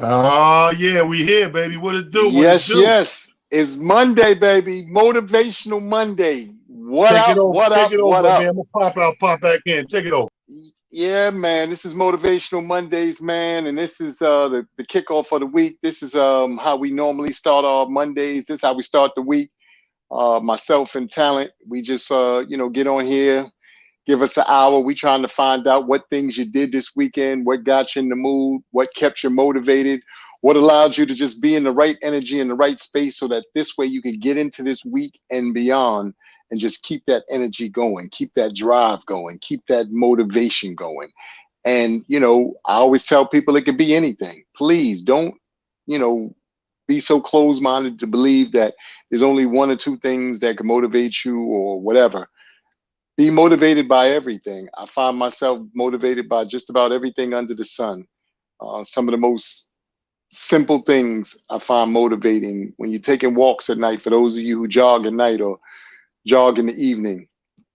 Oh, yeah, we here, baby. What it do? What it Yes, do? yes. It's Monday, baby. Motivational Monday. What Take it up? over. What Take up? it What over, man. up? I'm gonna pop out, pop back in. Take it over. Yeah, man. This is Motivational Mondays, man, and this is the kickoff for the week. This is how we normally start our Mondays. This is how we start the week. Myself and Talent, we just get on here, give us an hour. We trying to find out what things you did this weekend, what got you in the mood, what kept you motivated, what allowed you to just be in the right energy in the right space so that this way you can get into this week and beyond and just keep that energy going, keep that drive going, keep that motivation going. And, I always tell people it could be anything. Please don't, you know, be so closed minded to believe that there's only one or two things that can motivate you or whatever. Be motivated by everything. I find myself motivated by just about everything under the sun. Some of the most simple things I find motivating when you're taking walks at night. For those of you who jog at night or jog in the evening,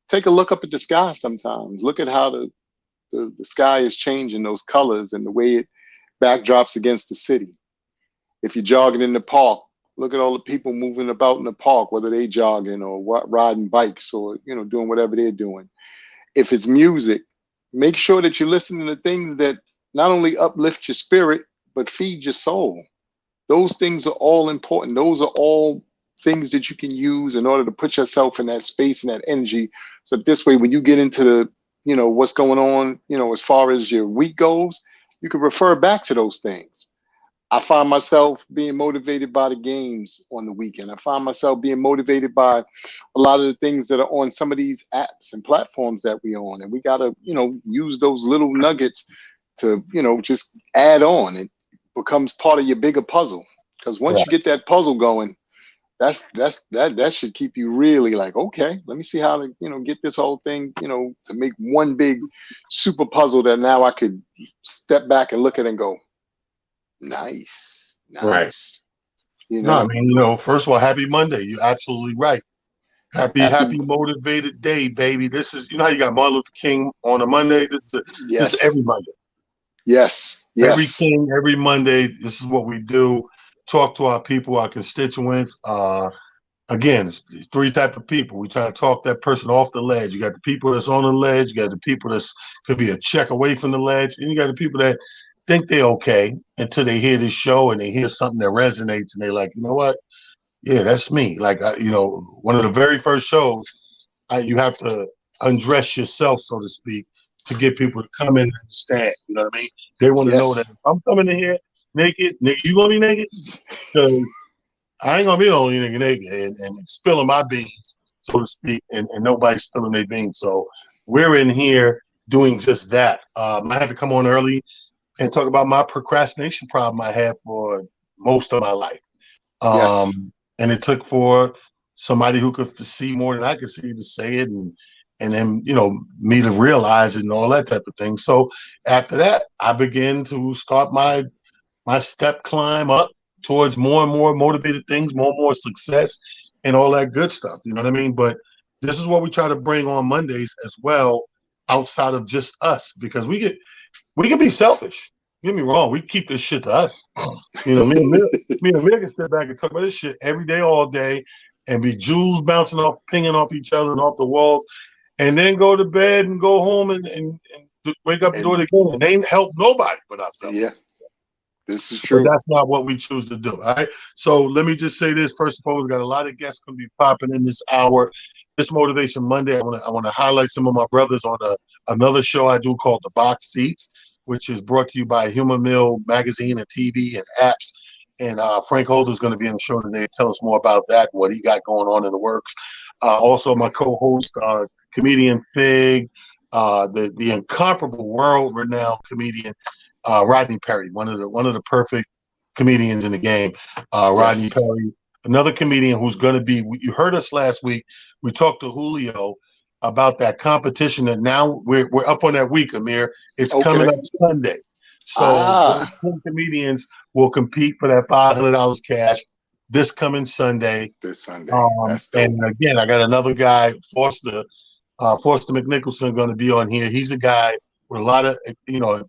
take a look up at the sky sometimes. Look at how the sky is changing, those colors and the way it backdrops against the city. If you're jogging in the park, look at all the people moving about in the park, whether they jogging or riding bikes or doing whatever they're doing. If it's music, make sure that you're listening to things that not only uplift your spirit but feed your soul. Those things are all important. Those are all things that you can use in order to put yourself in that space and that energy. So this way, when you get into what's going on, as far as your week goes, you can refer back to those things. I find myself being motivated by the games on the weekend. I find myself being motivated by a lot of the things that are on some of these apps and platforms that we own. And we got to, use those little nuggets to, just add on. It becomes part of your bigger puzzle. Because once you Right. get that puzzle going, that should keep you really like, okay, let me see how to, get this whole thing, to make one big super puzzle that now I could step back and look at and go, nice, Right. nice. No, I mean, first of all, happy Monday. You're absolutely right. Happy, Happy, happy, motivated day, baby. This is, how you got Martin Luther King on a Monday. This is yes, every Monday. yes, Every yes, King, every Monday. This is what we do. Talk to our people, our constituents. Again, it's three type of people. We try to talk that person off the ledge. You got the people that's on the ledge. You got the people that's could be a check away from the ledge, and you got the people that think they're okay until they hear this show and they hear something that resonates, and they're like, you know what? Yeah, that's me. Like, one of the very first shows, you have to undress yourself, so to speak, to get people to come in and understand. You know what I mean? They want to know that yes. if I'm coming in here naked, nigga, you gonna be naked? Because I ain't gonna be the only nigga naked and spilling my beans, so to speak, and nobody's spilling their beans. So we're in here doing just that. I had to come on early and talk about my procrastination problem I had for most of my life. Yes. And it took for somebody who could see more than I could see to say it, and then me to realize it and all that type of thing. So after that, I began to start my step climb up towards more and more motivated things, more and more success, and all that good stuff. You know what I mean? But this is what we try to bring on Mondays as well, outside of just us, because we can be selfish. Get me wrong, we keep this shit to us. Me and Amir can sit back and talk about this shit every day, all day, and be jewels bouncing off, pinging off each other and off the walls, and then go to bed and go home and wake up and do it And again. And they ain't help nobody but ourselves. yeah, this is But true. that's not what we choose to do. All right. So let me just say this first of all: we got a lot of guests going to be popping in this hour. This Motivation Monday, I want to highlight some of my brothers on another show I do called The Box Seats, which is brought to you by Humor Mill Magazine and TV and apps. And Frank Holder is going to be in the show today. Tell us more about that, what he got going on in the works. Also, my co-host, comedian Fig, the incomparable, world-renowned comedian Rodney Perry, one of the perfect comedians in the game. Rodney Yes. Perry, another comedian who's going to be. You heard us last week. We talked to Julio about that competition, and now we're up on that week, Amir. It's coming Okay. up Sunday. So those Ah, 10 comedians will compete for that $500 cash this coming Sunday. this Sunday. That's dope. And again, I got another guy, Foster McNicholson, going to be on here. He's a guy with a lot of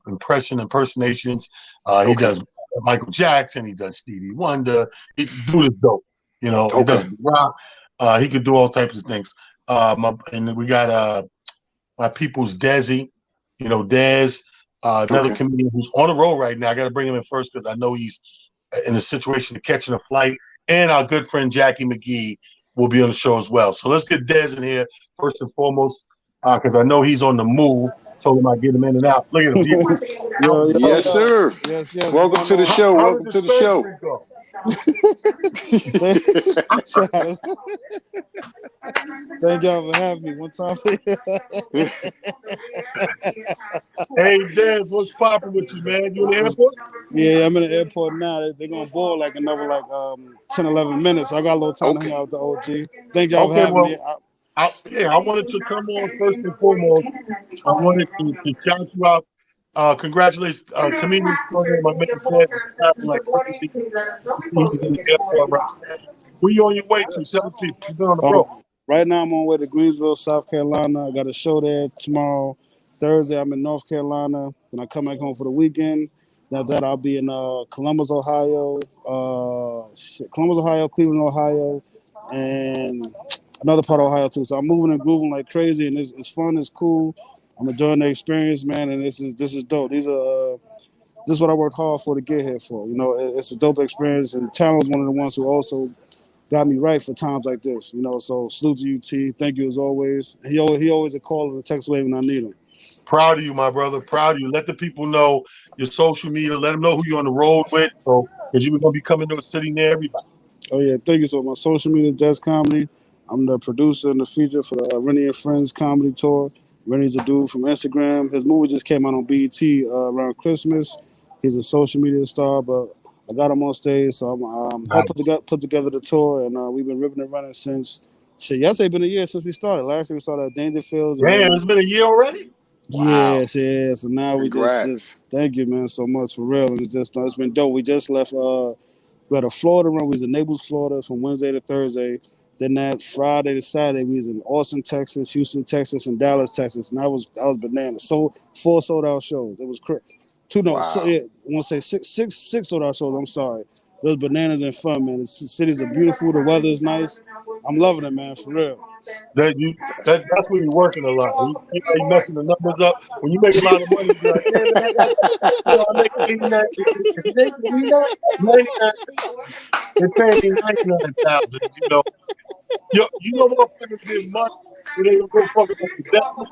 impressionations. He Okay. does Michael Jackson. He does Stevie Wonder. Dude is dope. You know, he Okay. does rock. He could do all types of things. And we got my people's Desi. You know, Dez, another Okay. comedian who's on the road right now. I got to bring him in first because I know he's in a situation of catching a flight. And our good friend Jackie McGee will be on the show as well. So let's get Dez in here first and foremost because I know he's on the move. Told him I'd get him in and out. Look at him. Yo, Yes, sir. Yes. Welcome to the show. How Welcome did to the show. go? Thank y'all for having me one time. Hey, Dez, what's popping with you, man? You in the airport? Yeah, I'm in the airport now. They're going to board like another 10, 11 minutes. So I got a little time to hang out with the OG. Thank y'all for having me. I wanted to come on first and foremost. I wanted to shout you out. Congratulations, comedian extraordinaire, my man Dez is traveling like crazy. He's in the airport right now. Where you on your way to? Tell the people. You've been on the road. Right now, I'm on my way to Greensville, South Carolina. I got a show there tomorrow. Thursday, I'm in North Carolina. Then I come back home for the weekend. After that, I'll be in Columbus, Ohio, Cleveland, Ohio, and another part of Ohio too. So I'm moving and grooving like crazy, and it's fun. It's cool. I'm enjoying the experience, man, and this is dope. This is what I worked hard for to get here for. You know, it's a dope experience, and Talon's one of the ones who also got me right for times like this. You know, so salute to you, T. Thank you as always. He always a call or a text away when I need him. Proud of you, my brother. Proud of you. Let the people know your social media. Let them know who you're on the road with. So, because you're going to be coming to a city near everybody. Oh, yeah. Thank you. So, my social media is Des Comedy. I'm the producer and the feature for the Rennie and Friends comedy tour. Rennie's a dude from Instagram. His movie just came out on BET around Christmas. He's a social media star, but I got him on stage. So, I'm helped put together the tour, and we've been ripping and running since. Shit, yesterday been a year since we started. Last year we started at Dangerfields. Damn, it's been a year already? Wow. Yes. And now we just thank you, man, so much for real. And it's been dope. We just left. We had a Florida run. We was in Naples, Florida, from Wednesday to Thursday. Then that Friday to Saturday, we was in Austin, Texas, Houston, Texas, and Dallas, Texas. And I was bananas. So 4 sold out shows. It was crazy. I want to say six sold out shows. I'm sorry. It was bananas and fun, man. The cities are beautiful. The weather is nice. I'm loving it, man, for real. That's when you're working a lot. When you messing the numbers up. When you make a lot of money, you're like, yeah, man, I make 89. If they 99, they're paying me 99,000. You know motherfuckers get money when they go fucking up the decimal.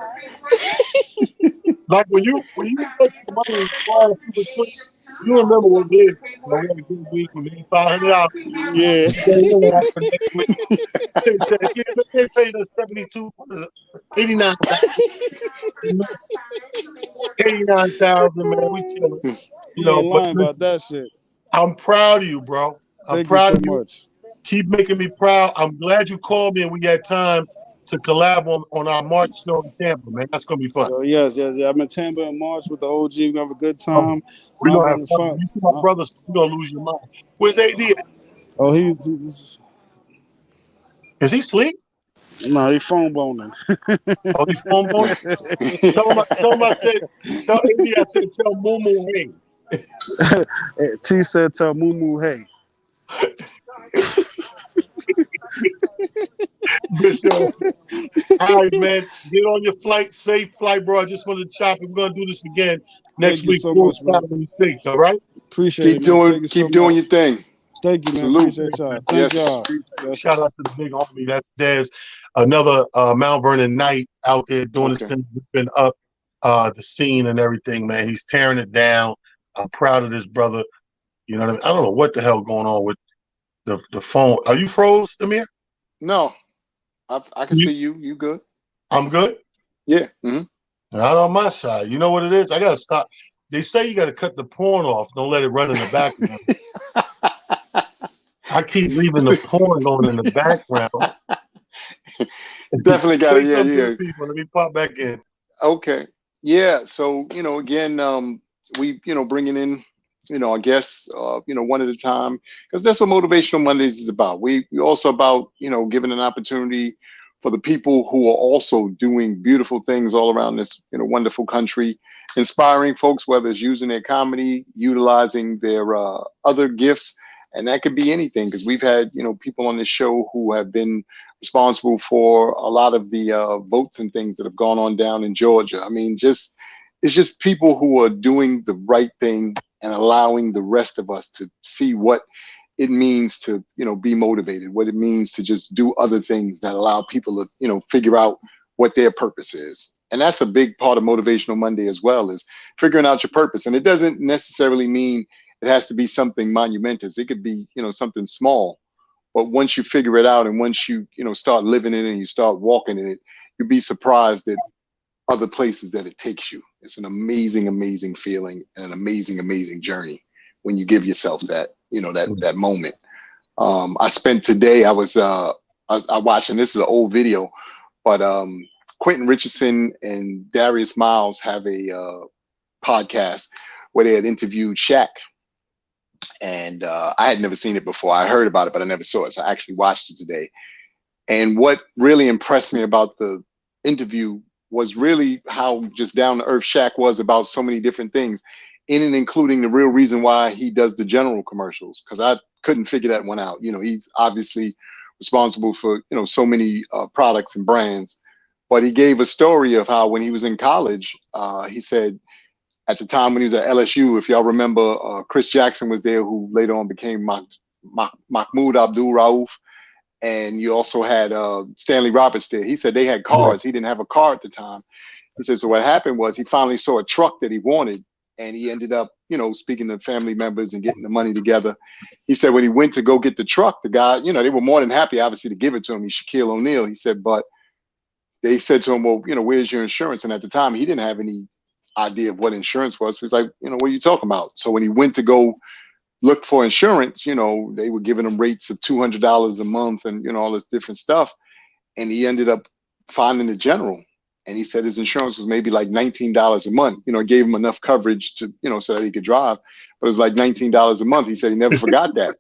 Like when you make the money and call people quick, you remember what it is. I want a good week, we made $500. Yeah. They paid us 72, 89,000. 89,000, man. We chilling. Lying about that shit. I'm proud of you, bro. I'm proud of you. Much. Keep making me proud. I'm glad you called me and we had time to collab on our March show in Tampa, man. That's gonna be fun. So yes. I'm in Tampa in March with the OG. We're gonna have a good time. We're gonna have fun. You see my brother, you're gonna lose your mind. Where's AD at? Oh, is he asleep? No, he phone boning. Oh, he's phone boning? Tell AD I said tell Moo hey. T said tell Moo hey. All right, man. Get on your flight. Safe flight, bro. I just wanted to chop it. We're gonna do this again next week. So much, man. All right. Appreciate it. Keep doing your thing. Thank you, man. Appreciate y'all. Thank y'all. Shout out to the big homie. That's Dez. Another Mount Vernon Knight out there doing his thing. He's been up the scene and everything, man. He's tearing it down. I'm proud of this brother. You know what I mean? I don't know what the hell going on with the phone. Are you froze, Amir? No. I can see you. You good? I'm good? Yeah. Mm-hmm. Not on my side. You know what it is? I got to stop. They say you got to cut the porn off. Don't let it run in the background. I keep leaving the porn going in the background. Definitely got it. Yeah. People. Let me pop back in. Okay. Yeah. So, again, we, bringing in, our guests, one at a time, because that's what Motivational Mondays is about. We also about, giving an opportunity for the people who are also doing beautiful things all around this, wonderful country, inspiring folks, whether it's using their comedy, utilizing their other gifts. And that could be anything, because we've had, people on this show who have been responsible for a lot of the votes and things that have gone on down in Georgia. I mean, it's just people who are doing the right thing and allowing the rest of us to see what it means to, be motivated, what it means to just do other things that allow people to, figure out what their purpose is. And that's a big part of Motivational Monday as well, is figuring out your purpose. And it doesn't necessarily mean it has to be something monumentous. It could be, something small. But once you figure it out, and once you, start living in it and you start walking in it, you'll be surprised at other places that it takes you. It's an amazing, amazing feeling, and an amazing, amazing journey when you give yourself that, that moment. I spent today, I was watching, this is an old video, but Quentin Richardson and Darius Miles have a podcast where they had interviewed Shaq. And I had never seen it before. I heard about it, but I never saw it. So I actually watched it today. And what really impressed me about the interview was really how just down to earth Shaq was about so many different things, in and including the real reason why he does the General commercials. Because I couldn't figure that one out. He's obviously responsible for, so many products and brands. But he gave a story of how when he was in college, he said, at the time when he was at LSU, if y'all remember, Chris Jackson was there, who later on became Mahmoud Abdul Rauf. And you also had Stanley Roberts there. He said they had cars. He didn't have a car at the time. He said, so what happened was he finally saw a truck that he wanted. And he ended up, speaking to family members and getting the money together. He said when he went to go get the truck, the guy, they were more than happy, obviously, to give it to him. He's Shaquille O'Neal. He said, but they said to him, well, where's your insurance? And at the time, he didn't have any idea of what insurance was. So he's like, what are you talking about? So when he went to go look for insurance, they were giving him rates of $200 a month and, all this different stuff. And he ended up finding the General. And he said his insurance was maybe like $19 a month. It gave him enough coverage to, so that he could drive. But it was like $19 a month. He said he never forgot that.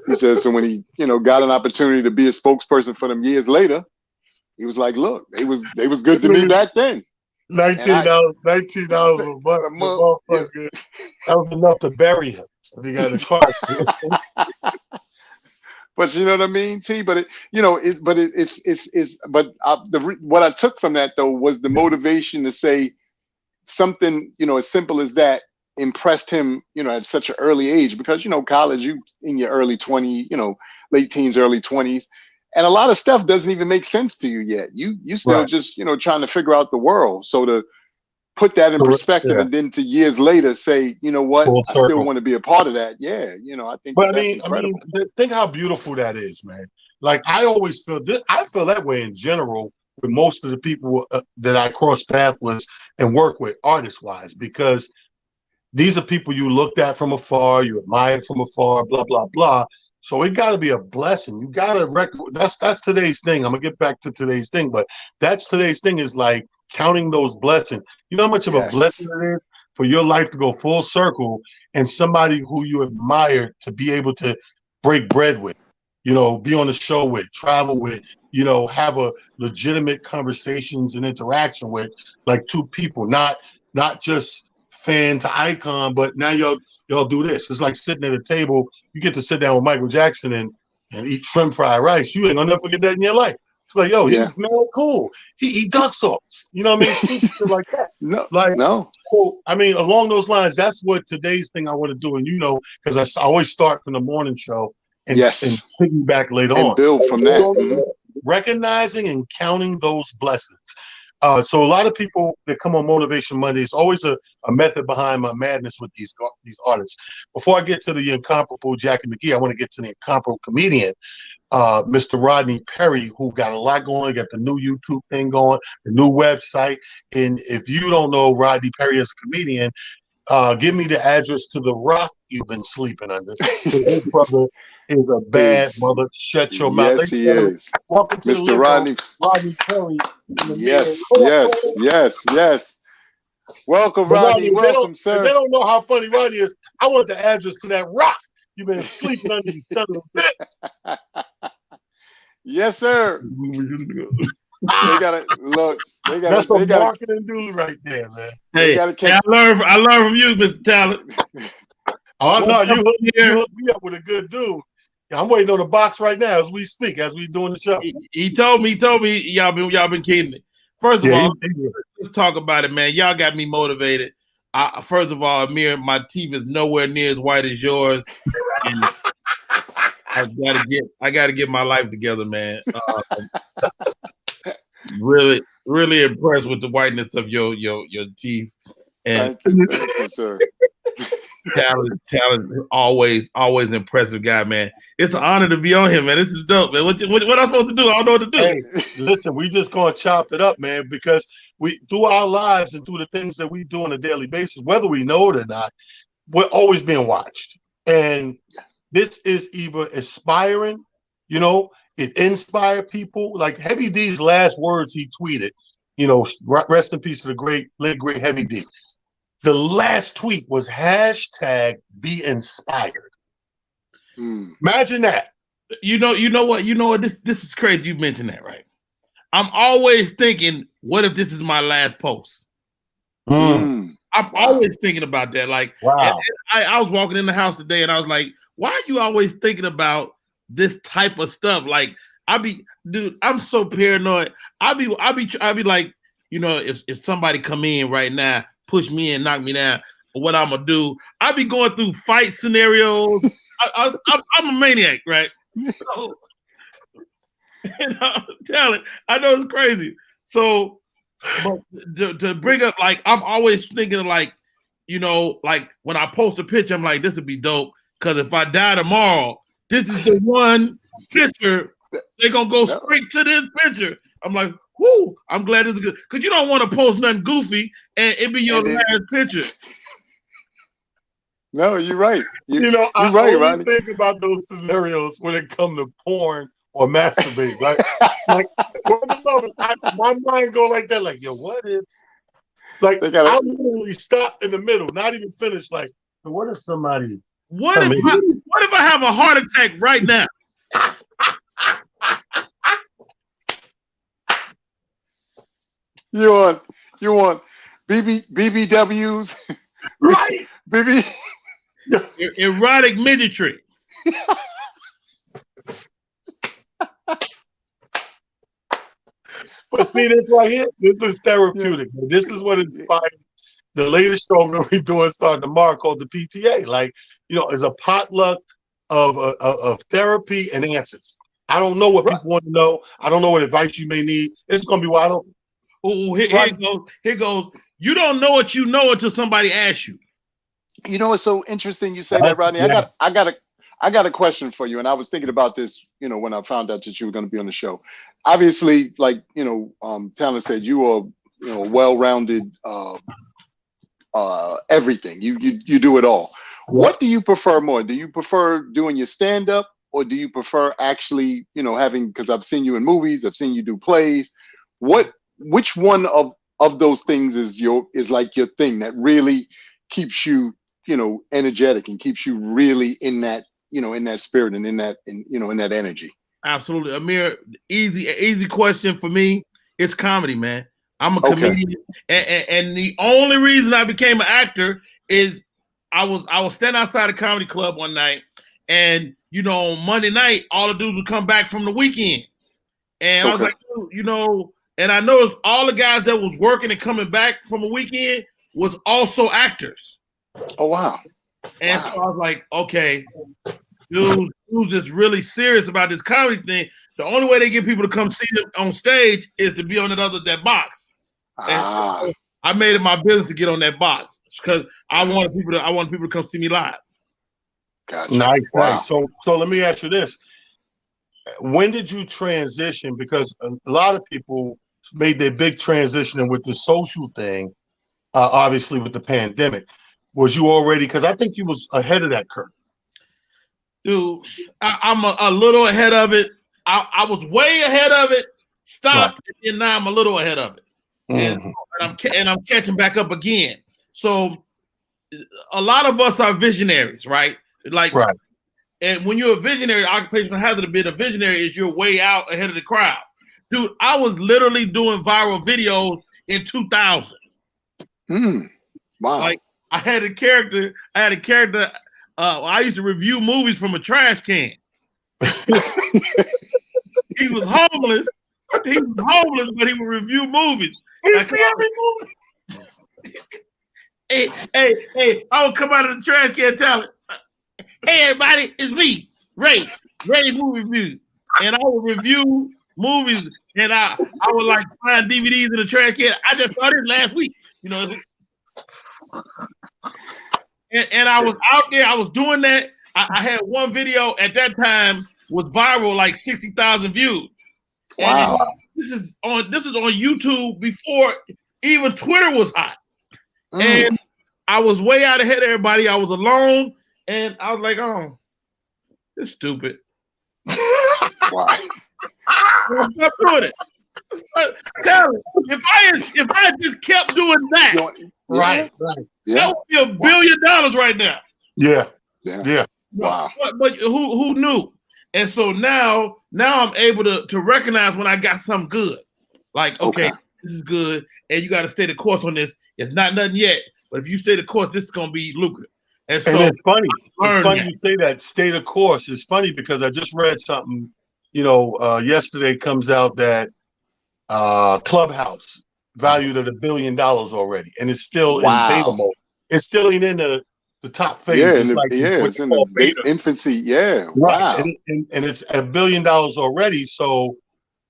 He said, so when he, got an opportunity to be a spokesperson for them years later, he was like, look, they was good to me back then. $19 a month. Yeah. That was enough to bury him if he got a car. But you know what I mean, T. But what I took from that though was the motivation to say something, as simple as that impressed him, at such an early age, because college, you in your early 20s, late teens, early 20s. And a lot of stuff doesn't even make sense to you yet. You still just, trying to figure out the world. So to put that in perspective, and then to years later say, what, I still want to be a part of that. Yeah, I think. But that's incredible. Think how beautiful that is, man. Like I always feel this. I feel that way in general with most of the people that I cross paths with and work with, artist-wise, because these are people you looked at from afar, you admired from afar, blah blah blah. So it got to be a blessing. You got to that's today's thing. I'm gonna get back to today's thing, but that's today's thing is like counting those blessings. You know how much of a blessing it is for your life to go full circle and somebody who you admire to be able to break bread with, be on the show with, travel with, have a legitimate conversations and interaction with, like two people, not just fan to icon, but now y'all do this. It's like sitting at a table. You get to sit down with Michael Jackson and eat shrimp fried rice. You ain't gonna never forget that in your life. It's like, yo, he's man, cool. He eat duck sauce. You know what I mean? Stupid like that. No. So I mean, along those lines, that's what today's thing I want to do. And because I always start from the morning show and piggyback later on. Build from that. Mm-hmm. Recognizing and counting those blessings. So a lot of people that come on Motivation Monday, it's always a method behind my madness with these artists. Before I get to the incomparable Jackie McGee, I want to get to the incomparable comedian, Mr. Rodney Perry, who got a lot going, got the new YouTube thing going, the new website. And if you don't know Rodney Perry as a comedian, give me the address to the rock you've been sleeping under. His brother is a bad mother. Shut your mouth. Yes, he is. Welcome to Mr. Rodney Perry. Yes. Welcome, Rodney. Welcome, sir. If they don't know how funny Rodney is, I want the address to that rock you've been sleeping under, you son of a bitch. Yes, sir. They gotta look. They gotta. That's a They gotta. marketing dude right there, man. They Hey, gotta catch. I learned from you, Mr. Talent. Oh no, What's up, you Amir? hooked me up with a good dude. Yeah, I'm waiting on the box right now as we speak, as we doing the show. He told me y'all been kidding me. First of all, let's talk about it, man. Y'all got me motivated. First of all, Amir, my teeth is nowhere near as white as yours. And I gotta get my life together, man. Really, really impressed with the whiteness of your teeth. And Thank you, sir. talent, always impressive guy, man. It's an honor to be on here, man. This is dope, man. What am I supposed to do? I don't know what to do. Hey, listen, we just gonna chop it up, man, because we through our lives and through the things that we do on a daily basis, whether we know it or not, we're always being watched. And this is either aspiring, it inspired people. Like Heavy D's last words he tweeted, rest in peace to the late great Heavy D. The last tweet was hashtag be inspired. Imagine that. You know what? This is crazy. You mentioned that, right? I'm always thinking, what if this is my last post? I'm always thinking about that. Like, wow. I was walking in the house today, and I was like, why are you always thinking about this type of stuff? Like, dude, I'm so paranoid. I be like, if somebody come in right now, push me and knock me down, what I'm gonna do? I be going through fight scenarios. I'm a maniac, right? So, talent. I know it's crazy. So, but to bring up, like, I'm always thinking of, like, like when I post a picture, I'm like, this would be dope, because if I die tomorrow, this is the one picture. They're gonna go straight to this picture. I'm like, whoo, I'm glad it's good. Because you don't want to post nothing goofy and it be your last picture. No, you're right. I right, only Ronnie. think about those scenarios when it comes to porn or masturbate. Like my mind go like that. Like, yo, what if? Like, I literally stop in the middle, not even finish. Like, what if somebody? What if I have a heart attack right now? You want BBWs? Right. BB. Erotic midgetry. But see this right here? This is therapeutic. Yeah. This is what inspired the latest show I'm going to be doing starting tomorrow called the PTA. Like, it's a potluck of therapy and answers. I don't know what people want to know. I don't know what advice you may need. It's going to be wide open. Oh, here goes. You don't know what you know until somebody asks you. You know what's so interesting? You say that, Rodney. Yes. I got a question for you, and I was thinking about this, when I found out that you were going to be on the show. Obviously, like Talent said, you are well-rounded, everything. You do it all. What do you prefer more? Do you prefer doing your stand-up, or do you prefer actually, having? Because I've seen you in movies, I've seen you do plays. Which one of those things is like your thing that really keeps you, energetic and keeps you really in that, in that spirit and in that energy? Absolutely. Amir, easy question for me. It's comedy, man. I'm a comedian. And the only reason I became an actor is I was standing outside a comedy club one night, and on Monday night, all the dudes would come back from the weekend. And I was like, and I noticed all the guys that was working and coming back from a weekend was also actors. Oh, wow. And so I was like, okay, dudes just really serious about this comedy thing. The only way they get people to come see them on stage is to be on that box. And so I made it my business to get on that box because I wanted people to come see me live. Gotcha. Nice, wow. Nice. So let me ask you this. When did you transition? Because a lot of people made their big transition with the social thing, obviously with the pandemic. Was you already, because I think you was ahead of that curve. Dude, I'm a little ahead of it. I was way ahead of it, stopped, right. And now I'm a little ahead of it. And I'm catching back up again. So a lot of us are visionaries, right? Like, right. And when you're a visionary, occupational hazard of being a visionary is you're way out ahead of the crowd. dude, I was literally doing viral videos in 2000. Wow. Like I had a character. I used to review movies from a trash can. He was homeless. But he would review movies. He see every movie. Hey, I would come out of the trash can telling, hey, everybody, it's me, Ray's Movie Review. And I would review movies, and I would like find DVDs in the trash can. I just started last week, you know. And I was out there, I was doing that. I had one video at that time was viral, like 60,000 views. Wow. And this is on YouTube before even Twitter was hot. And I was way out ahead of everybody. I was alone, and I was like, oh, it's stupid. Wow. Stop doing it. Tell it. If I just kept doing that, Right. Yeah. that would be $1 billion right now. Yeah. Wow. But who knew? And so now I'm able to recognize when I got something good. Like, okay, this is good, and you got to stay the course on this. It's not nothing yet, but if you stay the course, this is going to be lucrative. And so it's funny. It's funny you say that, stay the course. It's funny because I just read something, yesterday comes out that Clubhouse valued at $1 billion already, and it's still in beta mode. It's still in the top phase. Yeah, it's in the infancy. Yeah, right. Wow. And it's at $1 billion already. So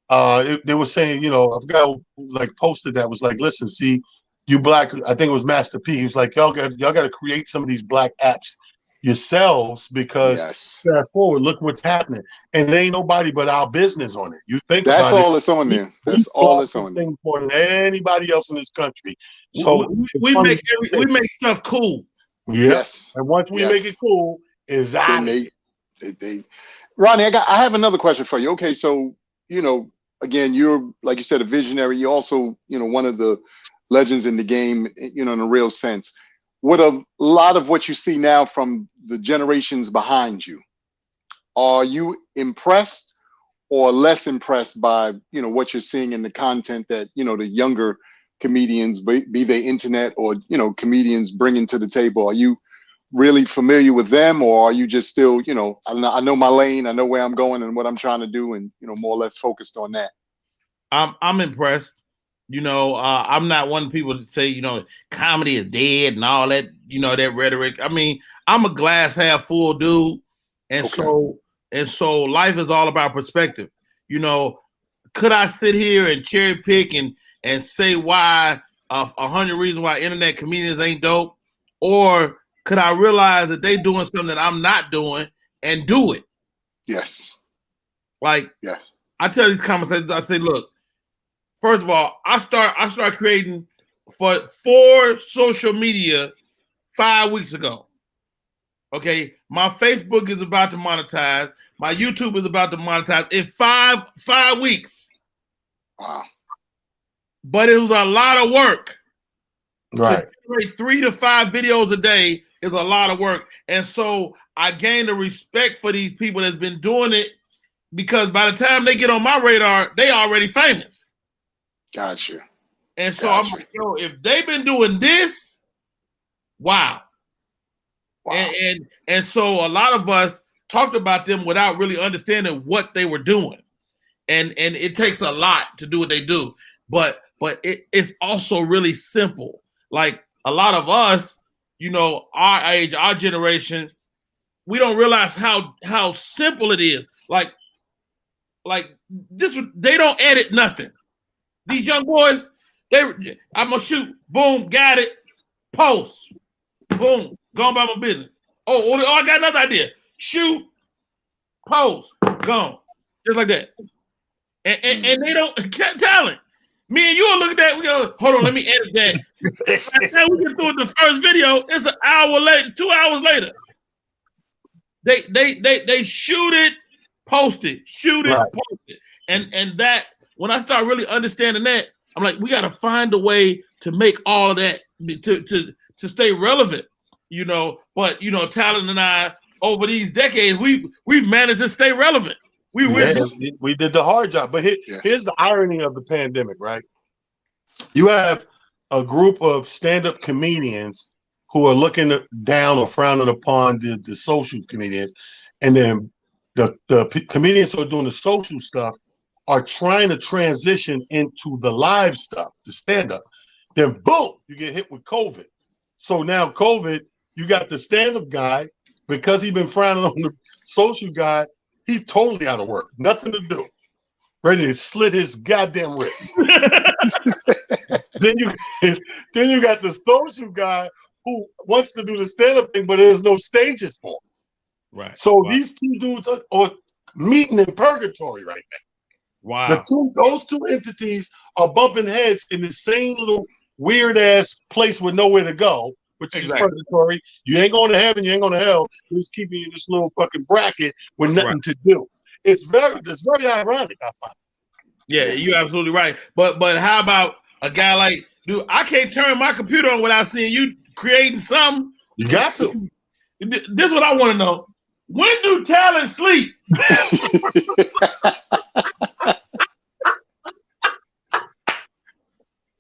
they were saying, I forgot who posted that, was like, listen, see, you black, I think it was Master P. He was like, y'all got to create some of these black apps yourselves, because fast forward, look what's happening, and there ain't nobody but our business on it. You think that's about all that's on there. That's all that's on there. More than anybody else in this country. So we make stuff cool. Yes, and once we make it cool, is they Ronnie, I have another question for you. Okay, so again, you're, like you said, a visionary. You're also one of the legends in the game, in a real sense. What a lot of what you see now from the generations behind you, are you impressed or less impressed by what you're seeing in the content that the younger comedians, be they internet or comedians, bringing to the table? Are you really familiar with them, or are you just still I know my lane, I know where I'm going and what I'm trying to do, and more or less focused on that? I'm impressed. I'm not one of the people that say, comedy is dead and all that, that rhetoric. I mean, I'm a glass half full dude. And so life is all about perspective. Could I sit here and cherry pick and say why 100 reasons why internet comedians ain't dope? Or could I realize that they doing something that I'm not doing and do it? Yes. I tell these conversations, I say, look, first of all, I start creating for social media 5 weeks ago. Okay, my Facebook is about to monetize. My YouTube is about to monetize in five weeks. Wow! But it was a lot of work. Right. To generate 3 to 5 videos a day is a lot of work, and so I gained a respect for these people that's been doing it, because by the time they get on my radar, they already famous. Gotcha. And so I'm like, if they've been doing this, wow. And so a lot of us talked about them without really understanding what they were doing. And it takes a lot to do what they do. But it's also really simple. Like a lot of us, our age, our generation, we don't realize how simple it is. Like this, they don't edit nothing. These young boys, I'm gonna shoot, boom, got it, post, boom, gone by my business. Oh, I got another idea. Shoot, post, gone, just like that. And they don't talent. Me and you will look at that. We go, hold on, let me edit that. By we get through the first video, it's an hour later, 2 hours later. They shoot it, post it, shoot it, post it, and that. When I start really understanding that, I'm like, we got to find a way to make all of that to stay relevant, But Talent and I, over these decades, we've managed to stay relevant. We did the hard job. But here's the irony of the pandemic, right? You have a group of stand-up comedians who are looking down or frowning upon the social comedians, and then the comedians who are doing the social stuff are trying to transition into the live stuff, the stand-up. Then boom, you get hit with COVID. So now COVID, you got the stand-up guy, because he's been frowning on the social guy, he's totally out of work, nothing to do, ready to slit his goddamn wrist. then you got the social guy who wants to do the stand-up thing, but there's no stages for him. Right. So these two dudes are meeting in purgatory right now. Wow. Those two entities are bumping heads in the same little weird ass place with nowhere to go, which is purgatory. You ain't going to heaven, you ain't going to hell. You're just keeping you in this little fucking bracket with nothing to do. It's very ironic, I find. Yeah, you're absolutely right. But how about a guy like, dude, I can't turn my computer on without seeing you creating something. You got to. This is what I want to know. When do talent sleep?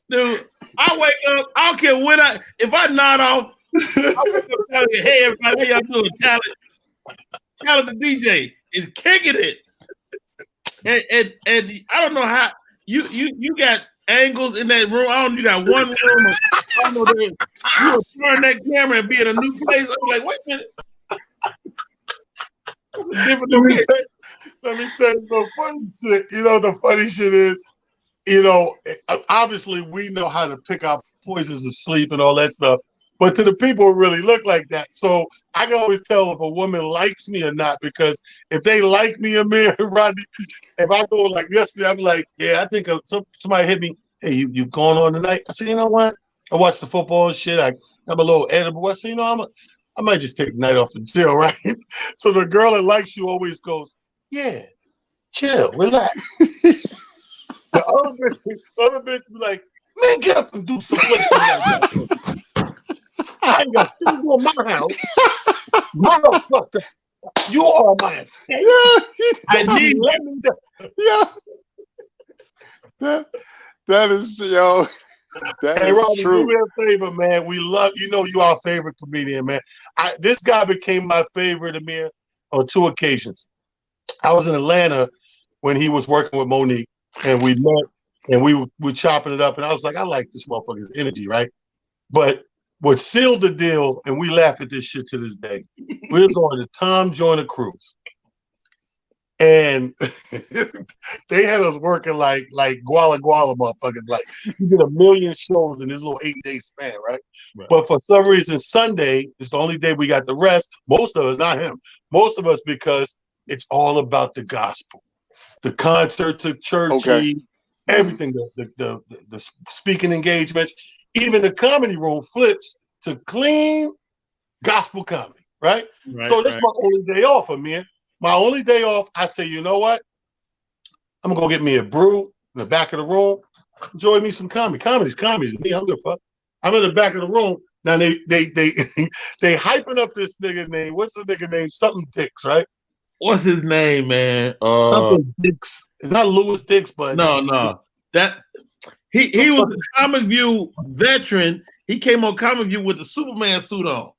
Dude, I wake up, I don't care if I nod off, I wake up telling you, hey everybody, how y'all doing? Talent the DJ is kicking it. And I don't know how you got angles in that room. I don't know, you got one room. I don't know, you will turn that camera and be in a new place. I'm like, wait a minute. Let me tell you the funny shit. You know, the funny shit is, obviously we know how to pick out poisons of sleep and all that stuff, but to the people who really look like that. So I can always tell if a woman likes me or not, because if they like me, Amir, Rodney, if I go like yesterday, I'm like, yeah, I think somebody hit me. Hey, you going on tonight? I said, you know what? I watched the football and shit. I'm a little edible. I said, I might just take the night off the jail, right? So the girl that likes you always goes, yeah, chill, relax. The other bitch be like, man, get up and do some flips. I ain't got things in my house. Motherfucker, you are my escape. I need let me down. Yeah. That is, that hey, is Robbie, true. do me a favor, man. We love, you our favorite comedian, man. This guy became my favorite, Amir, on 2 occasions. I was in Atlanta when he was working with Monique, and we met, and we were chopping it up, and I was like, I like this motherfucker's energy, right? But what sealed the deal, and we laugh at this shit to this day, we were going to Tom Joyner Cruise. And they had us working like Guala motherfuckers. Like, you did 1 million shows in this little 8-day span, right? But for some reason, Sunday is the only day we got the rest. Most of us, not him. Most of us, because it's all about the gospel, the concerts at church, everything, the speaking engagements, even the comedy room flips to clean gospel comedy, right? So this is my only day off, Amir. My only day off, I say, you know what? I'm gonna go get me a brew in the back of the room. Enjoy me some comedy. Comedy's comedy to me. I don't give a fuck. I'm in the back of the room. Now they hyping up this nigga name. What's the nigga name? Something Dix, right? What's his name, man? Something Dix. It's not Louis Dix, but no. That he was a Comic View veteran. He came on Comic View with the Superman suit on.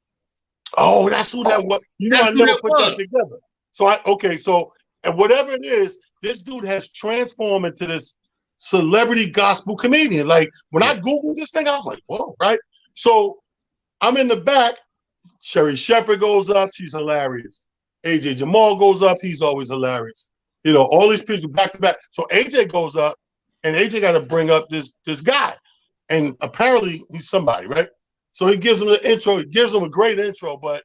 Oh, that's who that was. I never put that together. So and whatever it is, this dude has transformed into this celebrity gospel comedian. Like, when I Googled this thing, I was like, whoa, right? So I'm in the back. Sherry Shepherd goes up. She's hilarious. AJ Jamal goes up. He's always hilarious. All these people back to back. So AJ goes up, and AJ got to bring up this guy. And apparently he's somebody, right? So he gives him the intro. He gives him a great intro, but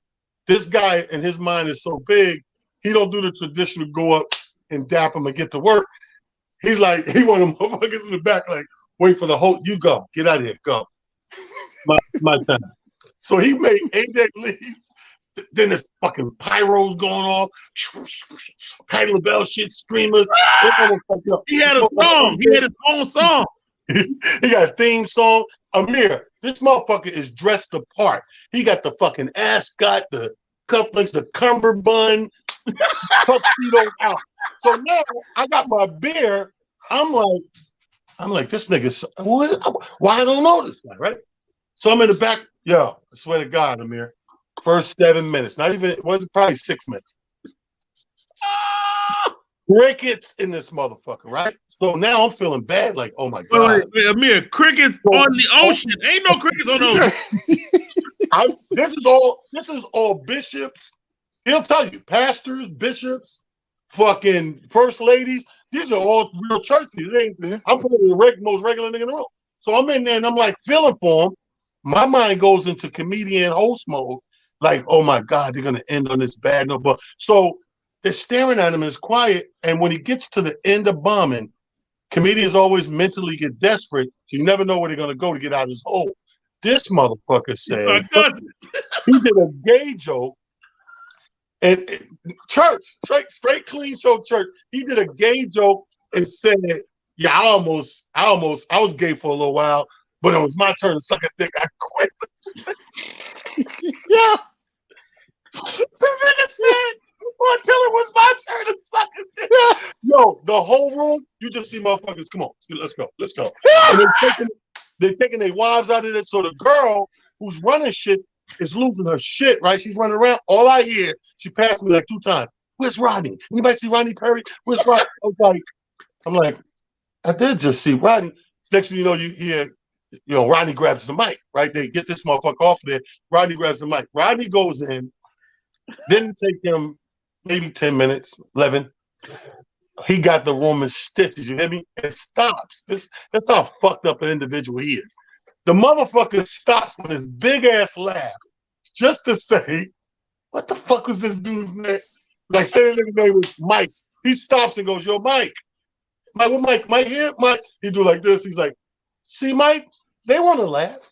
this guy in his mind is so big, he don't do the traditional go up and dap him and get to work. He's like, he want them motherfuckers in the back, like, wait for the whole, you go, get out of here, go. My time. So he made AJ leave. Then there's fucking pyros going off, Patti LaBelle shit, streamers. He had a song. He had his own song. He got a theme song. Amir, this motherfucker is dressed apart. He got the fucking ascot, the cufflinks, the cummerbund, tuxedo out. So now I got my beer. I'm like, this nigga, why I don't know this guy, right? So I'm in the back. Yo, I swear to God, Amir. First 7 minutes, not even, it wasn't probably 6 minutes. Crickets in this motherfucker, right? So now I'm feeling bad, like, oh my God. Wait, Amir, crickets on the ocean. Ain't no crickets on the ocean. This is all bishops. He'll tell you, pastors, bishops, fucking first ladies. These are all real church people. I'm probably the most regular nigga in the room. So I'm in there and I'm like feeling for him. My mind goes into comedian host mode. Like, oh my God, they're gonna end on this bad note. But so they're staring at him and it's quiet. And when he gets to the end of bombing, comedians always mentally get desperate. You never know where they're gonna go to get out of this hole. This motherfucker said he did a gay joke. And church, straight clean show church. He did a gay joke and said, yeah, I was gay for a little while, but it was my turn to suck a dick. I quit. Yeah. The nigga said, until it was my turn to suck a dick. Yo, the whole room, you just see motherfuckers, come on, let's go. And they're taking their wives out of it. So the girl who's running shit is losing her shit, right? She's running around. All I hear, she passed me like 2 times. Where's Rodney? Anybody see Rodney Perry? Where's Rodney? I'm like, I did just see Rodney. Next thing you know, you hear, Rodney grabs the mic, right? They get this motherfucker off there. Rodney grabs the mic. Rodney goes in. Didn't take him maybe 10 minutes, 11. He got the room in stitches, you hear me? It stops. That's how fucked up an individual he is. The motherfucker stops with his big ass laugh just to say, what the fuck was this dude's name? Like, say the nigga's name was Mike. He stops and goes, yo, Mike. Mike, what Mike? Mike here? Mike. He do like this. He's like, see, Mike, they want to laugh.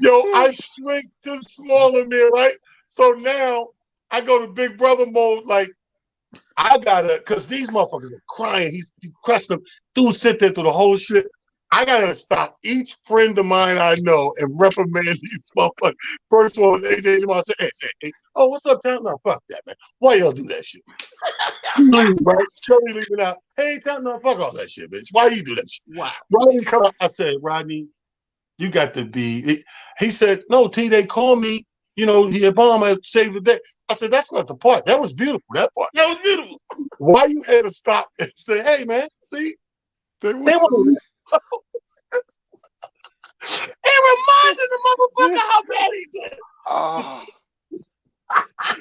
Yo, I shrink to smaller Amir, right? So now I go to big brother mode, like, I gotta, because these motherfuckers are crying. He crushed them. Dude sit there through the whole shit. I gotta stop each friend of mine I know and reprimand these motherfuckers. First one was AJ Jamal. I said, hey. Oh, what's up, Tom? No, fuck that, man. Why y'all do that shit? Right? Shirley leaving out. Hey, Tom, no, fuck all that shit, bitch. Why you do that shit? Wow. Rodney come out. I said, Rodney, you got to be. He said, no, T, they called me. He had bomb. I saved the day. I said, that's not the part. That was beautiful. That part. That was beautiful. Why you had to stop and say, hey, man, see? They want to. It reminded the motherfucker how bad he did.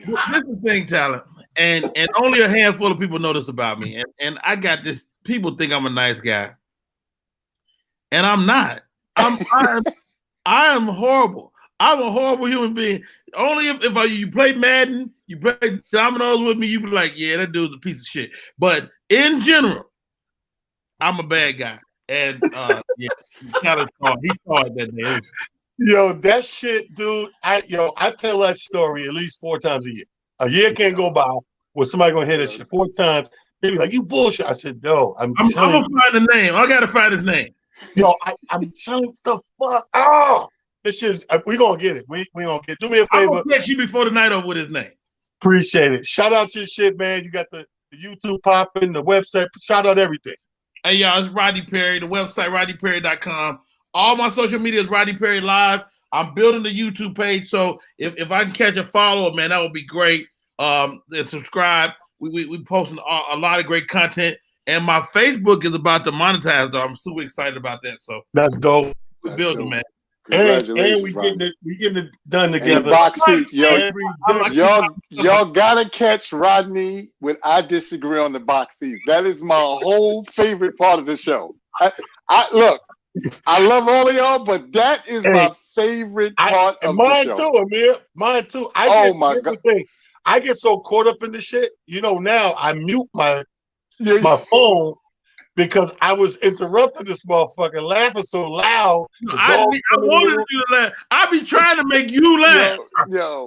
This is the thing, Tyler, and only a handful of people know this about me. And I got this. People think I'm a nice guy, and I'm not. I am horrible. I'm a horrible human being. Only if you play Madden, you play dominoes with me, you be like, yeah, that dude's a piece of shit. But in general, I'm a bad guy. And yeah, he saw it that day. Yo, that shit, dude. I tell that story at least 4 times a year. A year can't go by where somebody gonna hear that shit 4 times. They be like, "You bullshit." I said, "No, I'm gonna find the name. I gotta find his name." Yo, I'm telling the fuck. Oh, this shit. We gonna get it. We gonna get it. Do me a favor. I'm gonna catch you before the night over with his name. Appreciate it. Shout out your shit, man. You got the YouTube popping, the website. Shout out everything. Hey, y'all, it's Rodney Perry. The website, rodneyperry.com. All my social media is Rodney Perry Live. I'm building the YouTube page, so if I can catch a follower, man, that would be great. And subscribe. We posting a lot of great content. And my Facebook is about to monetize, though. I'm super excited about that. So that's dope. We're building, man. And we getting it done together. Box seat. Y'all gotta catch Rodney when I disagree on the box seat. That is my whole favorite part of the show. Look, I love all of y'all, but that is my favorite part of mine the show. Mine too, Amir. Mine too. My God. I get so caught up in the shit. Now I mute my phone. Because I was interrupting this motherfucker laughing so loud. I wanted you to laugh. I be trying to make you laugh. Yo.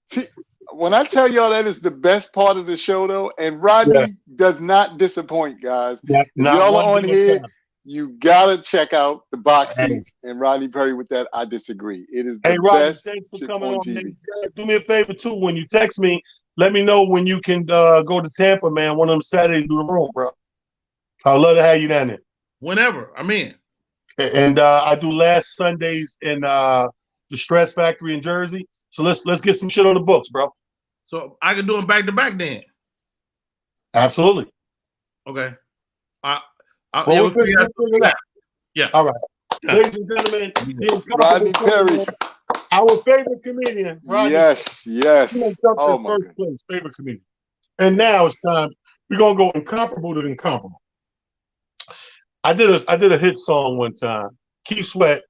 See, when I tell y'all that is the best part of the show, though, and Rodney does not disappoint, guys. Y'all are on here. You gotta check out the box Hey, seats and Rodney Perry with that. I disagree. It is hey, the Rodney, best thanks for shit coming on on, man. TV. Do me a favor too. When you text me, let me know when you can go to Tampa, man. One of them Saturdays, do the room, bro. I'd love to have you down there. Whenever I'm in. And I do last Sundays in the Stress Factory in Jersey. So let's get some shit on the books, bro. So I can do them back to back then. Absolutely. Okay. Well, Yeah, we'll figure it out. Yeah. All right. Yeah. Ladies and gentlemen, Rodney Perry. our favorite comedian, Rodney. Yes. Oh my first place, favorite comedian. And now it's time. We're gonna go incomparable to incomparable. I did a hit song one time. Keith Sweat,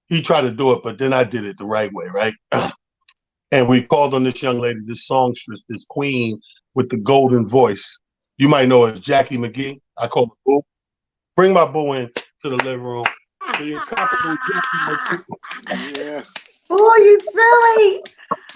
he tried to do it, but then I did it the right way, right? And we called on this young lady, this songstress, this queen with the golden voice. You might know her as Jackie McGee. I call her Boo. Bring my boo in to the living room. The incomparable Jackie McGee. Yes. Oh, you silly.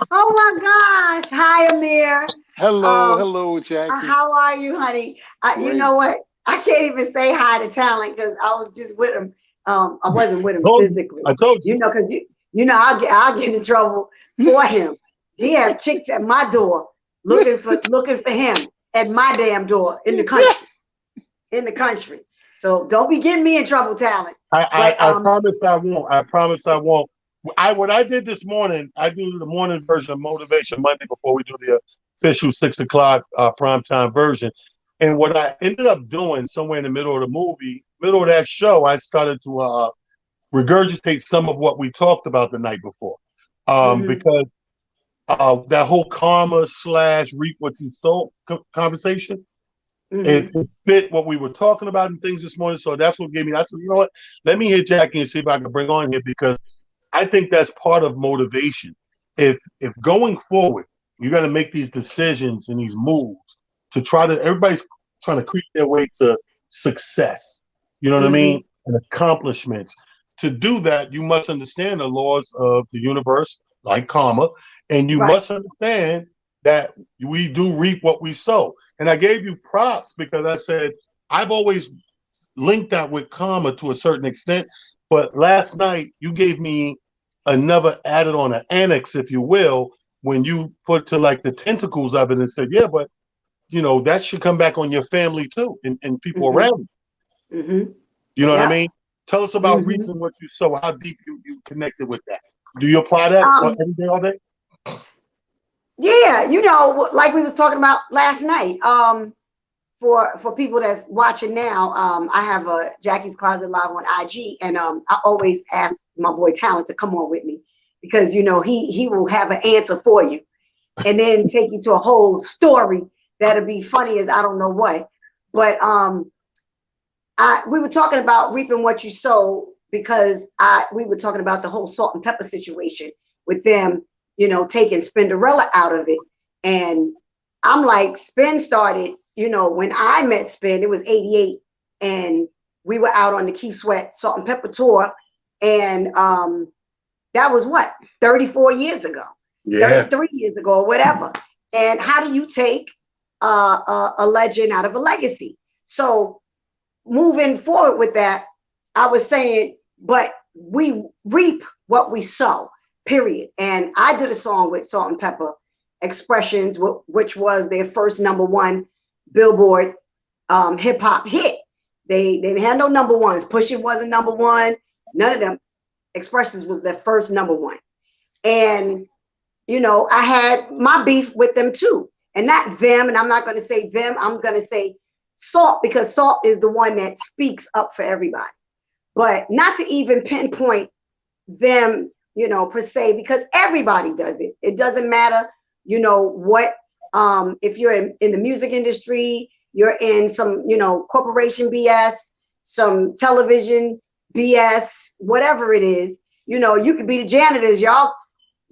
Oh my gosh. Hi, Amir. Hello, Jackie. How are you, honey? You know what? I can't even say hi to Talent because I was just with him. I wasn't with him physically. I told you. You know, because you know I'll get in trouble for him. He have chicks at my door looking for him at my damn door in the country. In the country. So don't be getting me in trouble, Talent. I promise I won't. I promise I won't. What I did this morning, I do the morning version of Motivation Monday before we do the official 6 o'clock primetime version. And what I ended up doing somewhere in the middle of the movie, middle of that show, I started to regurgitate some of what we talked about the night before. Because that whole karma / reap what you sow conversation, it fit what we were talking about and things this morning. So that's what gave me, I said, you know what, let me hit Jackie and see if I can bring on here, because I think that's part of motivation. If going forward, you got to make these decisions and these moves to try to, everybody's trying to creep their way to success. You know what I mean? And accomplishments. To do that, you must understand the laws of the universe, like karma, and you must understand that we do reap what we sow. And I gave you props because I said, I've always linked that with karma to a certain extent. But last night, you gave me another added on an annex, if you will, when you put to like the tentacles of it and said, yeah, but you know, that should come back on your family too and people around you. You know what I mean? Tell us about reaping what you sow, how deep you connected with that. Do you apply that every day, all day? Yeah, you know, like we was talking about last night. For people that's watching now, I have a Jackie's Closet Live on IG, and I always ask my boy Talent to come on with me because you know he will have an answer for you, and then take you to a whole story that'll be funny as I don't know what. But we were talking about reaping what you sow because we were talking about the whole salt and pepper situation with them, you know, taking Spinderella out of it, and I'm like, Spin started. You know, when I met Spin, it was 88, and we were out on the Keith Sweat Salt and Pepper tour, and that was what, 34 years ago, 33 years ago, or whatever. And how do you take a legend out of a legacy? So moving forward with that, I was saying, but we reap what we sow, period. And I did a song with Salt and Pepper Expressions, which was their first #1 Billboard hip hop hit. They didn't have no #1s. Pushin' wasn't #1. None of them. Expressions was their first #1. And you know, I had my beef with them too. And not them, and I'm not going to say them, I'm going to say Salt, because Salt is the one that speaks up for everybody. But not to even pinpoint them, you know, per se, because everybody does it. It doesn't matter, you know, what if you're in the music industry, you're in some, you know, corporation BS, some television BS, whatever it is, you know, you could be the janitors, y'all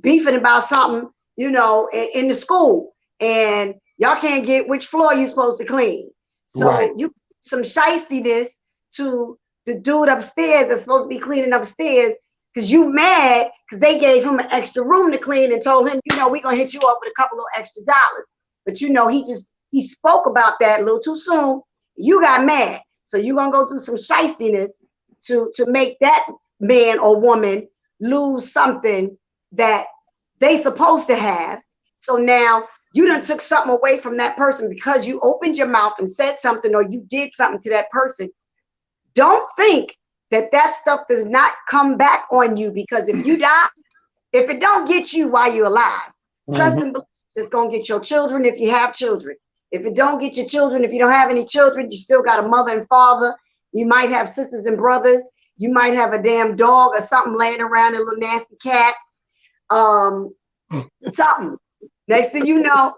beefing about something, you know, in the school, and y'all can't get which floor you're supposed to clean. So you some shystiness to the dude upstairs that's supposed to be cleaning upstairs because you mad because they gave him an extra room to clean and told him, you know, we're going to hit you up with a couple of extra dollars. But, you know, he spoke about that a little too soon. You got mad. So you're gonna go through some shystiness to make that man or woman lose something that they supposed to have. So now you done took something away from that person because you opened your mouth and said something, or you did something to that person. Don't think that stuff does not come back on you, because if you die, if it don't get you while you're alive, trust and believe it's gonna get your children if you have children. If it don't get your children, if you don't have any children, you still got a mother and father. You might have sisters and brothers. You might have a damn dog or something laying around, and little nasty cats. Something. Next thing you know,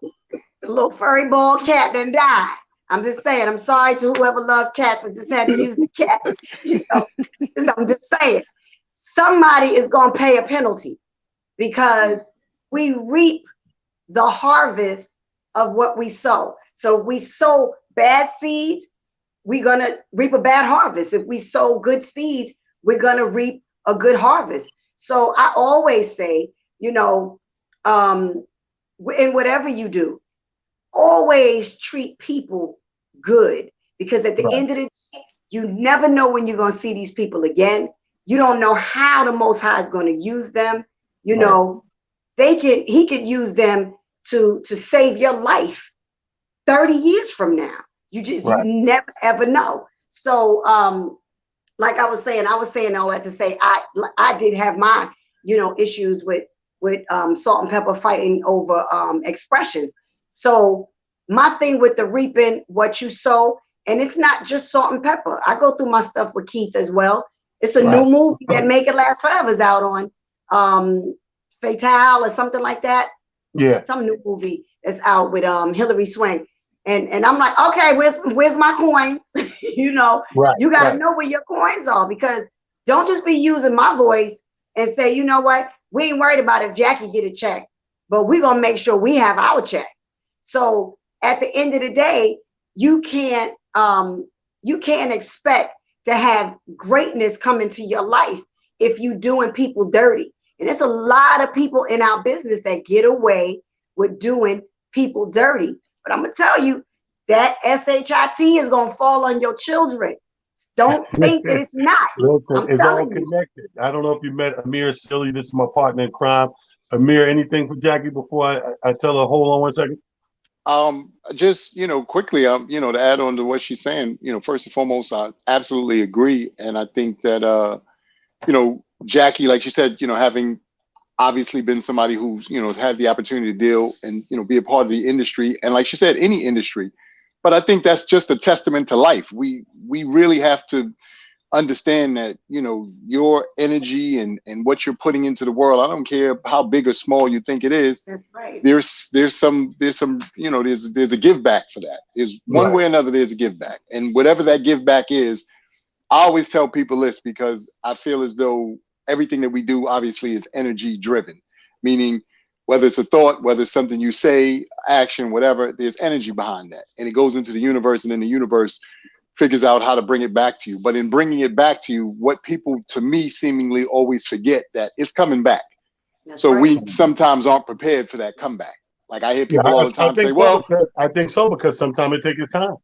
the little furry bald cat done died. I'm just saying, I'm sorry to whoever loved cats. I just had to use the cat. You know, I'm just saying, somebody is going to pay a penalty, because we reap the harvest of what we sow. So if we sow bad seeds, we're going to reap a bad harvest. If we sow good seeds, we're going to reap a good harvest. So I always say, you know, in whatever you do, always treat people good, because at the end of the day, you never know when you're going to see these people again. You don't know how the Most High is going to use them. You know, he could use them to save your life 30 years from now. You never ever know. So like I was saying all that to say, I did have my, you know, issues with Salt and Pepper fighting over expressions. So my thing with the reaping what you sow, and it's not just Salt and Pepper. I go through my stuff with Keith as well. It's a new movie that Make It Last Forever is out on Fatale or something like that. Yeah. Some new movie that's out with Hilary Swank. And I'm like, okay, where's my coins? You know, you gotta know where your coins are, because don't just be using my voice and say, you know what, we ain't worried about if Jackie get a check, but we're gonna make sure we have our check. So at the end of the day, you can't expect to have greatness come into your life if you doing people dirty. And there's a lot of people in our business that get away with doing people dirty. But I'm gonna tell you that SHIT is gonna fall on your children. Don't think that it's not. Listen, it's all connected. I don't know if you met Amir Silly. This is my partner in crime. Amir, anything for Jackie before I tell her? Hold on 1 second. Just, you know, quickly, you know, to add on to what she's saying, you know, first and foremost, I absolutely agree. And I think that, you know, Jackie, like she said, you know, having obviously been somebody who's, you know, has had the opportunity to deal and, you know, be a part of the industry. And like she said, any industry. But I think that's just a testament to life. We really have to understand that, you know, your energy and what you're putting into the world, I don't care how big or small you think it is. That's right. There's some, you know, there's a give back for that. There's one way or another, there's a give back. And whatever that give back is, I always tell people this, because I feel as though everything that we do obviously is energy driven, meaning whether it's a thought, whether it's something you say, action, whatever, there's energy behind that. And it goes into the universe, and then the universe figures out how to bring it back to you. But in bringing it back to you, what people, to me, seemingly always forget that it's coming back. That's so we sometimes aren't prepared for that comeback. Like I hear people all the time say, well, I think so, because sometimes it takes its time.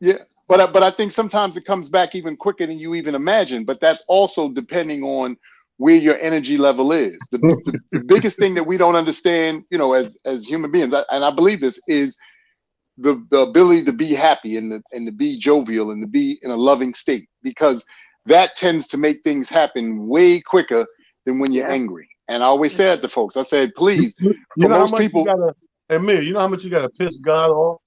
Yeah. But I think sometimes it comes back even quicker than you even imagine. But that's also depending on where your energy level is. The biggest thing that we don't understand, you know, as human beings, and I believe this, is the ability to be happy and to be jovial and to be in a loving state, because that tends to make things happen way quicker than when you're angry. And I always say that to folks. I said, please, you know most people, Amir, you know how much you gotta piss God off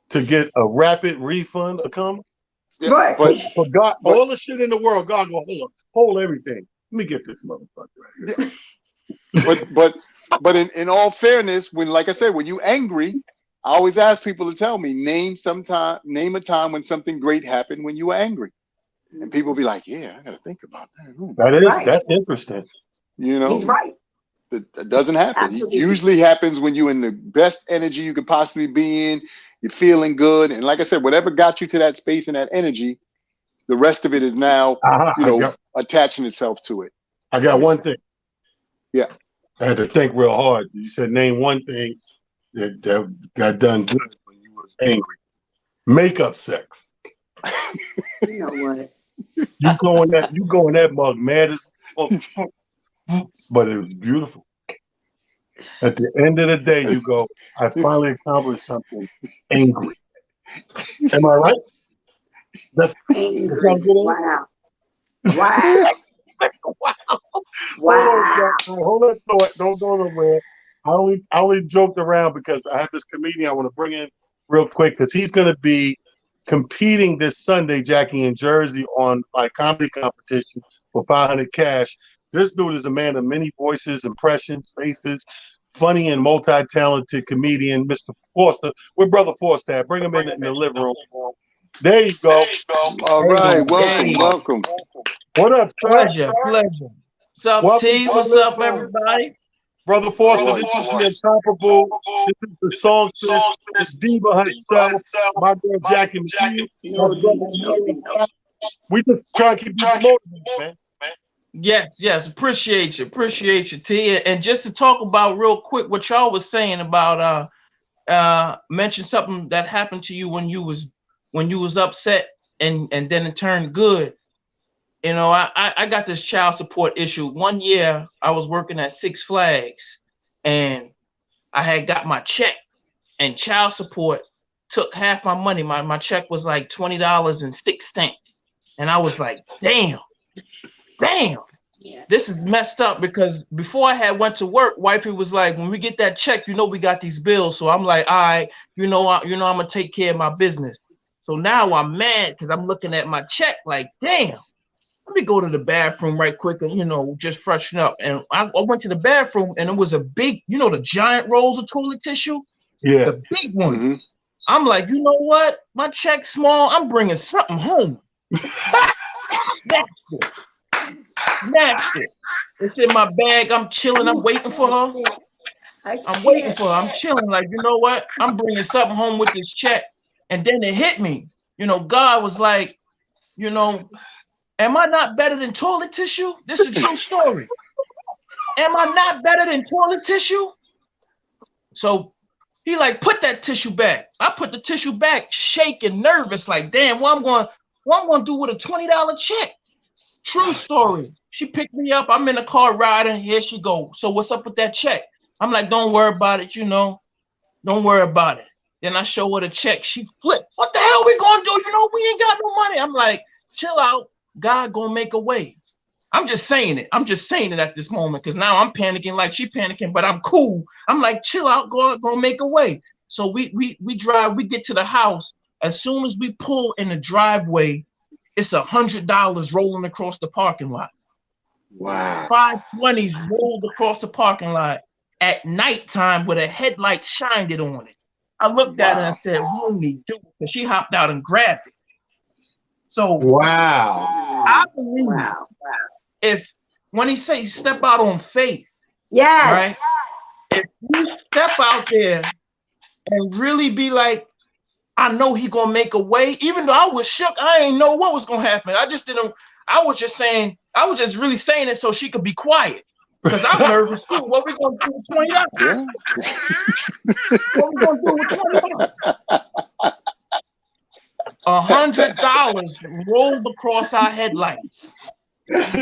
to get a rapid refund of karma? Yeah, right. But for God, all the shit in the world, God go, hold everything. Let me get this motherfucker right here. Yeah. But in all fairness, when, like I said, when you angry, I always ask people to tell me, name a time when something great happened when you were angry. And people be like, yeah, I gotta think about that. That's interesting. You know, he's right. That doesn't happen. Absolutely. It usually happens when you're in the best energy you could possibly be in. You're feeling good. And like I said, whatever got you to that space and that energy, the rest of it is now, attaching itself to it. I got one thing. Yeah. I had to think real hard. You said name one thing that got done good when you was angry. Makeup sex. You know what? You go in that mug, mad as but it was beautiful. At the end of the day, you go, I finally accomplished something angry. Am I right? That's angry. Wow. Wow. wow. Wow. Hold that thought. Don't go nowhere. I only joked around because I have this comedian I want to bring in real quick because he's going to be competing this Sunday, Jackie, in Jersey on my comedy competition for 500 cash. This dude is a man of many voices, impressions, faces, funny and multi-talented comedian, Mr. Forster. We're Brother Forster at. Bring him in the living room. There you go. All right, welcome. What up, sir? Pleasure. What's up, T? What's up, everybody? Brother Forster, this is the Unstoppable. This is the songstress, this diva herself, my girl Jackie McKee. We just try to keep you motivated, man. Yes. Appreciate you, T. And just to talk about real quick what y'all was saying about mention something that happened to you when you was upset and then it turned good. You know, I got this child support issue. One year I was working at Six Flags and I had got my check and child support took half my money. My check was like $20.06. And I was like, damn, this is messed up because before I had went to work, wifey was like, when we get that check, we got these bills. So I'm like, all right, I'm gonna take care of my business. So now I'm mad because I'm looking at my check like, damn. Let me go to the bathroom right quick and, just freshen up. And I went to the bathroom and it was a big, the giant rolls of toilet tissue. Yeah. The big one. Mm-hmm. I'm like, you know what? My check's small. I'm bringing something home. Snatched it. It's in my bag. I'm chilling. I'm waiting for her. I'm chilling. Like, you know what? I'm bringing something home with this check. And then it hit me. God was like, am I not better than toilet tissue? This is a true story. Am I not better than toilet tissue? So he like, put that tissue back. I put the tissue back, shaking, nervous, like, damn, what I'm going to do with a $20 check? True story. She picked me up. I'm in the car riding. Here she goes. So what's up with that check? I'm like, don't worry about it, Don't worry about it. Then I show her the check. She flipped. What the hell we going to do? We ain't got no money. I'm like, chill out. God gonna make a way. I'm just saying it at this moment because now I'm panicking like she panicking, but I'm cool. I'm like, chill out, gonna make a way. So we drive, we get to the house. As soon as we pull in the driveway, it's $100 rolling across the parking lot. Wow. 520s rolled across the parking lot at nighttime with a headlight shined it on it. I looked at her and said, "What do?" Because she hopped out and grabbed it. So wow. I believe if when he say step out on faith, yes, right? If you step out there and really be like, I know he gonna make a way, even though I was shook, I ain't know what was gonna happen. I was just really saying it so she could be quiet. Because I'm nervous too. What we gonna do with $20? Yeah. What we gonna do with $20? $100 rolled across our headlights. That's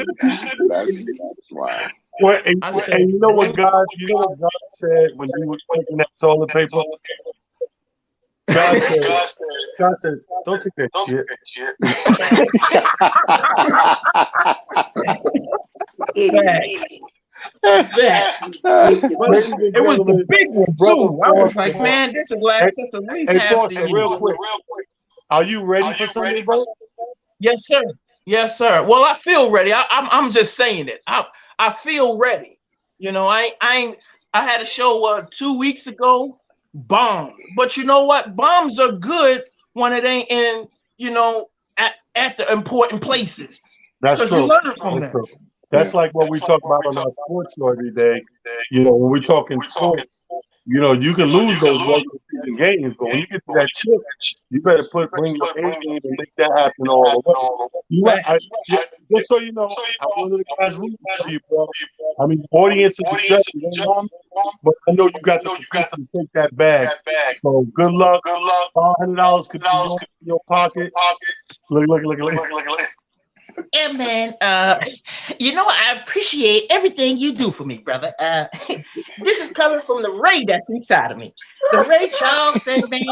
wow. Well, and you know what God said when you were taking that toilet paper? God said, don't take that shit. It was the big one too. I was like, man, this is at least half the year. Real quick. Are you ready for something, bro? Yes, sir. Well, I feel ready. I'm just saying it. I feel ready. I had a show 2 weeks ago. Bomb. But you know what? Bombs are good when it ain't in, at the important places. That's true. You learn from that. True. That's like what we talk about on our sports show every day. When we're talking sports, you can lose those regular season games, but when you get to that chip, you better bring your A game and make that happen all the way. Just so you know, I'm one of the guys rooting for you, bro. I mean, audience is the judge, but I know you got to take that bag. So good luck. $500 could be in your pocket. Look. Yeah, man. I appreciate everything you do for me, brother. This is coming from the Ray that's inside of me. The Ray Charles said, man,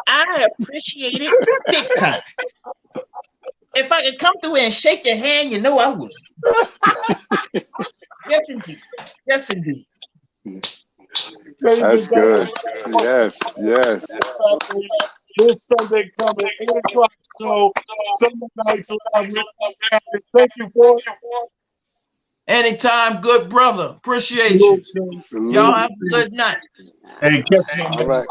I appreciate it big time. If I could come through and shake your hand, you know I would. Yes, indeed. Yes, indeed. That's good. Yes. This Sunday coming, 8 o'clock. So Sunday nights live. Thank you for it. Anytime, good brother. Appreciate you. Y'all have a good night. Hey, catch him. All right.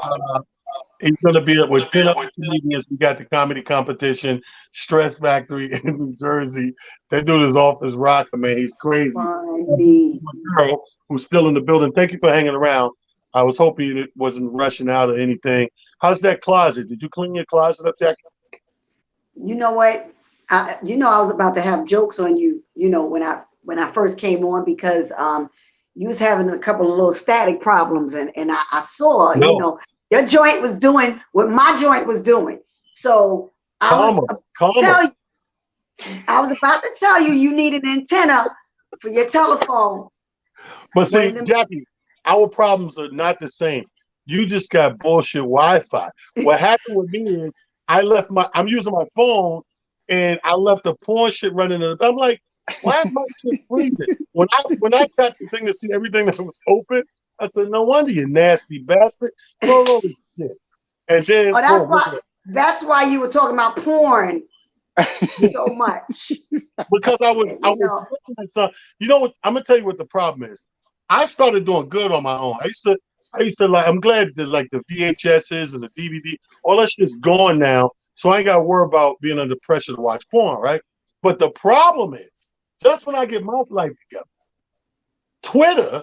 He's going to be up with 10 other comedians. We got the comedy competition, Stress Factory in New Jersey. That dude is off his rocker, man. He's crazy. Girl who's still in the building. Thank you for hanging around. I was hoping it wasn't rushing out or anything. How's that closet? Did you clean your closet up, Jackie? You know what? I was about to have jokes on you. When I first came on because you was having a couple of little static problems and I saw your joint was doing what my joint was doing. So I was about to tell you need an antenna for your telephone. But see, Jackie, our problems are not the same. You just got bullshit Wi-Fi. What happened with me is I'm using my phone and I left the porn shit running. I'm like, why is my shit freezing? When I tapped the thing to see everything that was open, I said, no wonder you nasty bastard. Roll over shit. And then that's why you were talking about porn so much. Because I was looking at something. You know what? I'm gonna tell you what the problem is. I started doing good on my own. I used to like. I'm glad that like the VHSs and the DVD, all that shit's gone now. So I ain't got to worry about being under pressure to watch porn, right? But the problem is, just when I get my life together, Twitter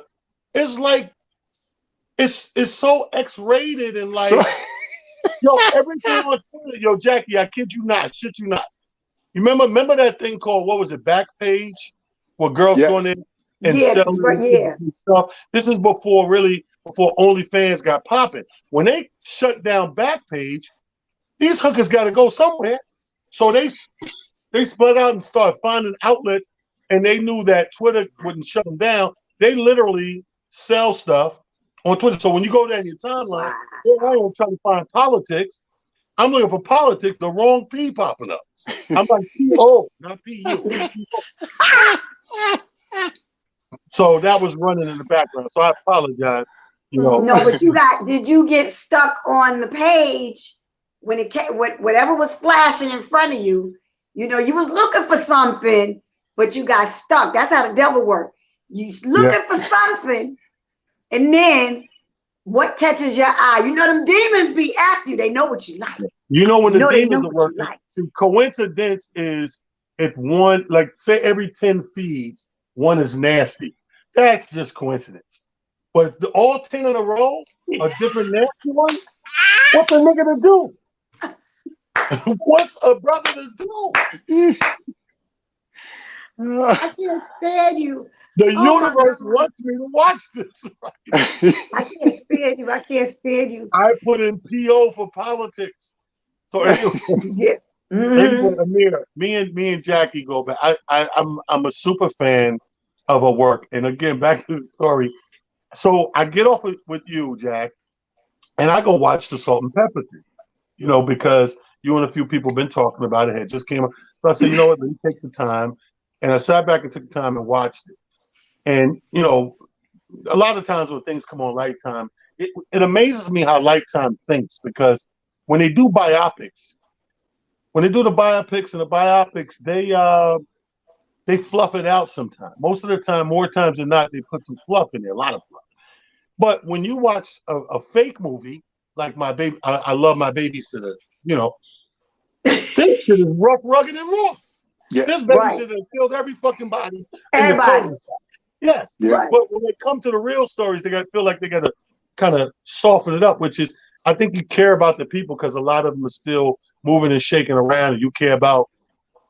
is like, it's so X-rated and like, everything on Twitter, Jackie, I kid you not, shit you not. You remember that thing called, what was it, Backpage? Where girls going in and selling stuff. This is before OnlyFans got popping. When they shut down Backpage, these hookers got to go somewhere. So they split out and started finding outlets, and they knew that Twitter wouldn't shut them down. They literally sell stuff on Twitter. So when you go down your timeline, I am trying to find politics. I'm looking for politics, the wrong P popping up. I'm like, P-O, not P-U. So that was running in the background. So I apologize. No, but did you get stuck on the page when it came, whatever was flashing in front of you? You was looking for something, but you got stuck. That's how the devil works. You looking for something, and then what catches your eye? Them demons be after you. They know what you like. When the demons are working. See, coincidence is if one, like say every 10 feeds, one is nasty. That's just coincidence. But if all 10 in a row are different nasty ones, what's a nigga to do? What's a brother to do? I can't stand you. The universe wants me to watch this. Right? I can't stand you. I can't stand you. I put in PO for politics. So anyway, Amir, me and Jackie go back. I'm a super fan of her work. And again, back to the story. So I get off with you, Jack, and I go watch the Salt and Pepper thing, because you and a few people been talking about it. It just came up. So I said, let me take the time. And I sat back and took the time and watched it. And, a lot of times when things come on Lifetime, it amazes me how Lifetime thinks, because when they do biopics, and the biopics, they fluff it out sometimes. Most of the time, more times than not, they put some fluff in there, a lot of fluff. But when you watch a fake movie, like My Baby, I Love My Babysitter, this shit is rough, rugged, and raw. Yeah, this baby should have killed every fucking body. Everybody. Yes. Yeah. Right. But when they come to the real stories, they feel like they got to kind of soften it up, which is, I think you care about the people because a lot of them are still moving and shaking around, and you care about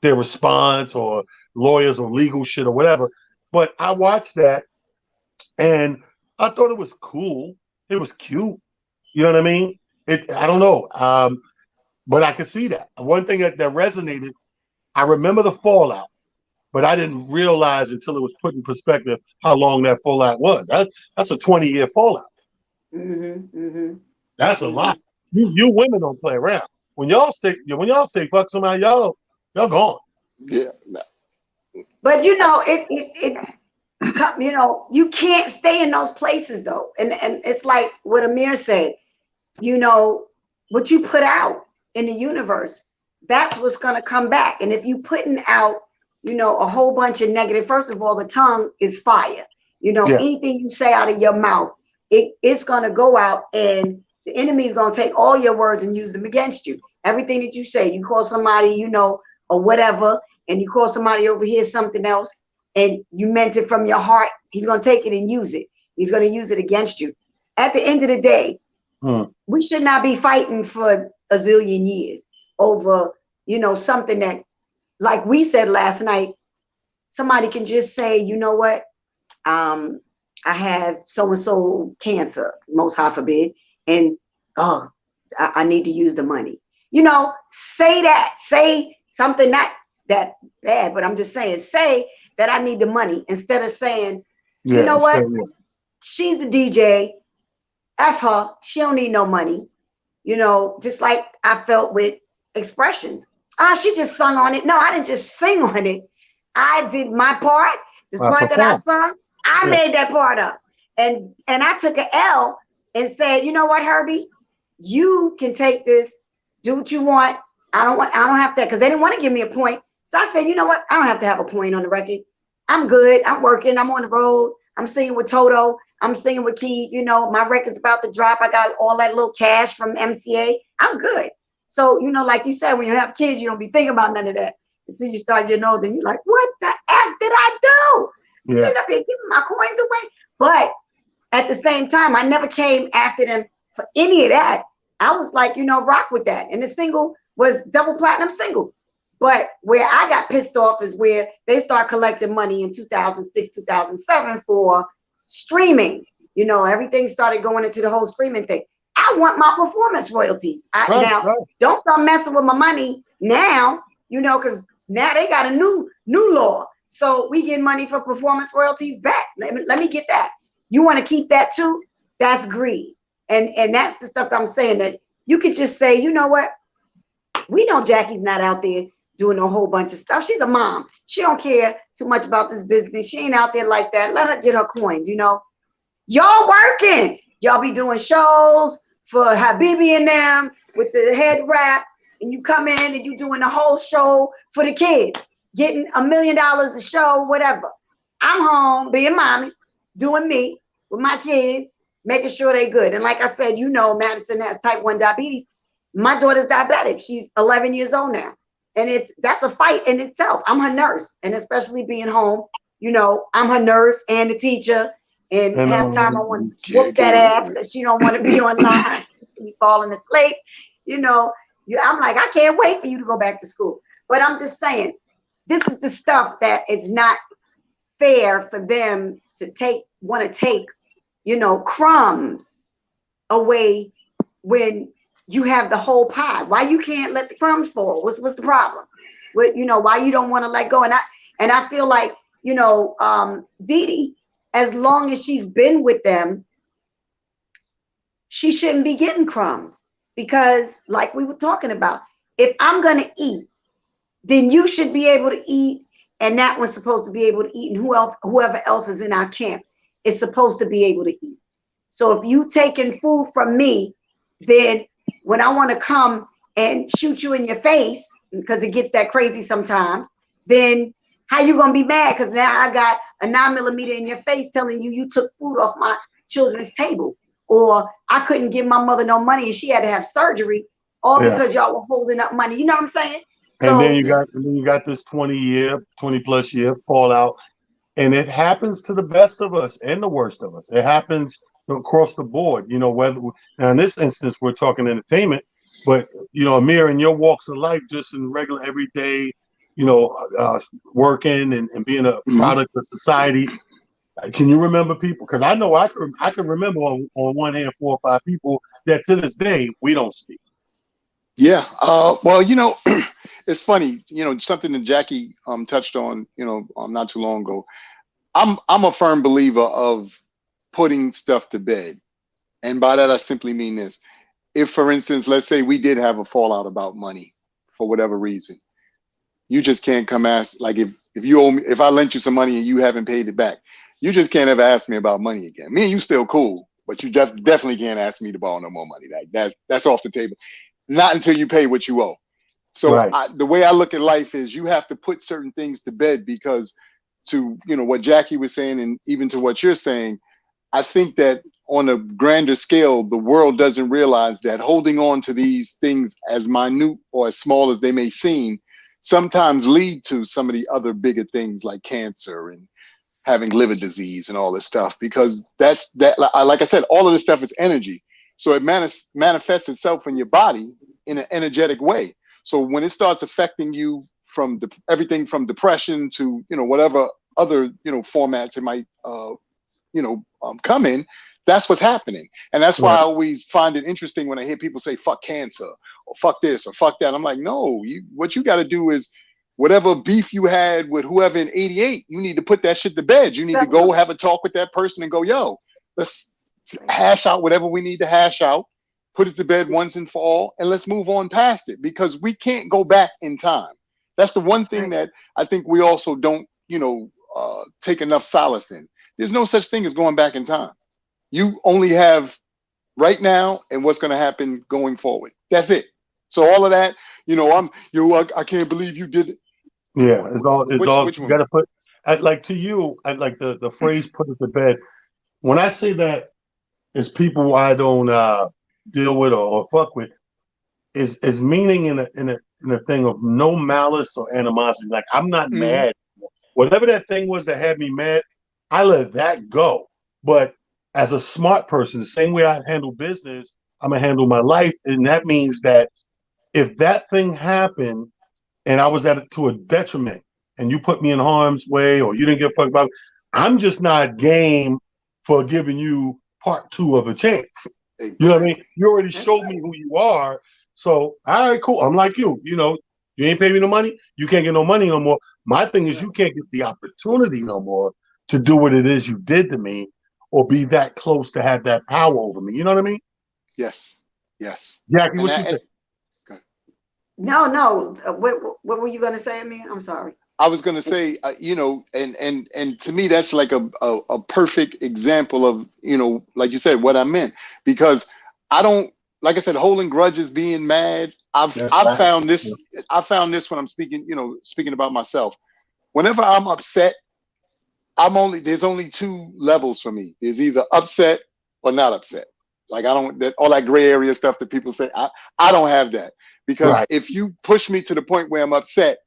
their response or lawyers or legal shit or whatever. But I watched that, and I thought it was cool. It was cute. You know what I mean? I don't know. But I could see that. One thing that resonated, I remember the fallout, but I didn't realize until it was put in perspective how long that fallout was. That's a 20-year fallout. That's a lot. You women don't play around. When y'all say fuck somebody, y'all gone. Yeah. No. But you know, you know, you can't stay in those places though. And it's like what Amir said, you know, what you put out in the universe, that's what's gonna come back. And if you putting out, you know, a whole bunch of negative, first of all, the tongue is fire. You know, anything you say out of your mouth, it's gonna go out, and the enemy is gonna take all your words and use them against you. Everything that you say, you call somebody, you know, or whatever, and you call somebody over here something else, and you meant it from your heart, he's gonna take it and use it. He's gonna use it against you. At the end of the day, we should not be fighting for a zillion years over, you know, something that, like we said last night, somebody can just say, you know what, I have so-and-so cancer, most high forbid, and I need to use the money. You know, say that, say something not that bad, but I'm just saying, say that I need the money instead of saying, you know what, she's the DJ, F her, she don't need no money. You know, just like I felt with expressions. She just sung on it. No, I didn't just sing on it. I did my part. This part that I sung, I made that part up. And I took an L and said, you know what, Herbie, you can take this, do what you want. I don't have to, because they didn't want to give me a point. So I said, you know what, I don't have to have a point on the record. I'm good. I'm working. I'm on the road. I'm singing with Toto. I'm singing with Keith. You know, my record's about to drop. I got all that little cash from MCA. I'm good. So, you know, like you said, when you have kids, you don't be thinking about none of that until you start your nose and you're like, what the F did I do? Yeah. End up here giving my coins away. But at the same time, I never came after them for any of that. I was like, you know, rock with that. And the single was double platinum single. But where I got pissed off is where they start collecting money in 2006, 2007 for streaming. You know, everything started going into the whole streaming thing. I want my performance royalties. Don't start messing with my money now, you know, because now they got a new law. So we get money for performance royalties back. Let me get that. You want to keep that too? That's greed. And that's the stuff that I'm saying, that you could just say, you know what? We know Jackie's not out there doing a whole bunch of stuff. She's a mom. She don't care too much about this business. She ain't out there like that. Let her get her coins, you know. Y'all working. Y'all be doing shows for Habibi and them with the head wrap, and you come in and you doing the whole show for the kids, getting $1 million a show, whatever. I'm home being mommy, doing me with my kids, making sure they good. And like I said, you know, Madison has type 1 diabetes. My daughter's diabetic. She's 11 years old now. And that's a fight in itself. I'm her nurse, and especially being home, you know, I'm her nurse and the teacher. And half time I want to whoop that ass because she don't want to be online. You falling asleep, you know. I'm like, I can't wait for you to go back to school. But I'm just saying, this is the stuff that is not fair for them to want to take, you know, crumbs away when you have the whole pie. Why you can't let the crumbs fall? What's the problem? What, you know, why you don't want to let go? And I feel like, you know, Dee Dee, as long as she's been with them, she shouldn't be getting crumbs, because like we were talking about, if I'm going to eat, then you should be able to eat, and that one's supposed to be able to eat, and whoever else is in our camp is supposed to be able to eat. So if you taking food from me, then when I want to come and shoot you in your face, because it gets that crazy sometimes, then how you gonna be mad? Because now I got a 9mm in your face telling you took food off my children's table, or I couldn't give my mother no money and she had to have surgery, all because y'all were holding up money. You know what I'm saying? So, and then you got this 20+ year fallout, and it happens to the best of us and the worst of us. It happens across the board. You know, whether now in this instance we're talking entertainment, but you know, Amir, in your walks of life, just in regular everyday, you know, working and being a product of society, can you remember people? Because I know I can remember on one hand 4 or 5 people that to this day we don't speak. Yeah. Well, it's funny. Something that Jackie touched on. Not too long ago. I'm a firm believer of putting stuff to bed, and by that I simply mean this: if, for instance, let's say we did have a fallout about money for whatever reason, you just can't come ask, like, if you owe me, if I lent you some money and you haven't paid it back, you just can't ever ask me about money again. Me and you still cool, but you definitely can't ask me to borrow no more money. That's off the table. Not until you pay what you owe. So Right. the way I look at life is you have to put certain things to bed, because to what Jackie was saying, and even to what you're saying, I think that on a grander scale, the world doesn't realize that holding on to these things, as minute or as small as they may seem, sometimes lead to some of the other bigger things like cancer and having liver disease and all this stuff, because like I said, all of this stuff is energy. So it manifests itself in your body in an energetic way. So when it starts affecting you from everything from depression to whatever other formats it might come in, that's what's happening. And that's why I always find it interesting when I hear people say fuck cancer or fuck this or fuck that. I'm like, no, what you got to do is whatever beef you had with whoever in 88, you need to put that shit to bed. You need to go have a talk with that person and go, yo, let's hash out whatever we need to hash out, put it to bed once and for all, and let's move on past it, because we can't go back in time. That's the one thing that I think we also don't, take enough solace in. There's no such thing as going back in time. You only have right now and what's going to happen going forward. That's it. So all of that, I can't believe you did it. Yeah, you got to put, to you, I like the phrase "put it to bed." When I say that, it's people I don't deal with or fuck with, is meaning in a thing of no malice or animosity. Like, I'm not mad. Whatever that thing was that had me mad, I let that go. But as a smart person, the same way I handle business, I'm gonna handle my life, and that means that if that thing happened and I was to a detriment, and you put me in harm's way, or you didn't give a fuck about it, I'm just not game for giving you part two of a chance. You know what I mean? You already showed me who you are. So, all right, cool. I'm like you. You ain't pay me no money. You can't get no money no more. My thing is, you can't get the opportunity no more to do what it is you did to me, or be that close to have that power over me. You know what I mean? Yes. Jackie, what you think? No. What were you going to say, Amir? I'm sorry. I was going to say, and to me, that's like a perfect example of, like you said, what I meant, because I don't, like I said, holding grudges, being mad. I've found this when I'm speaking about myself. Whenever I'm upset, there's only two levels for me. There's either upset or not upset. Like, I don't, all that gray area stuff that people say, I don't have that, because if you push me to the point where I'm upset,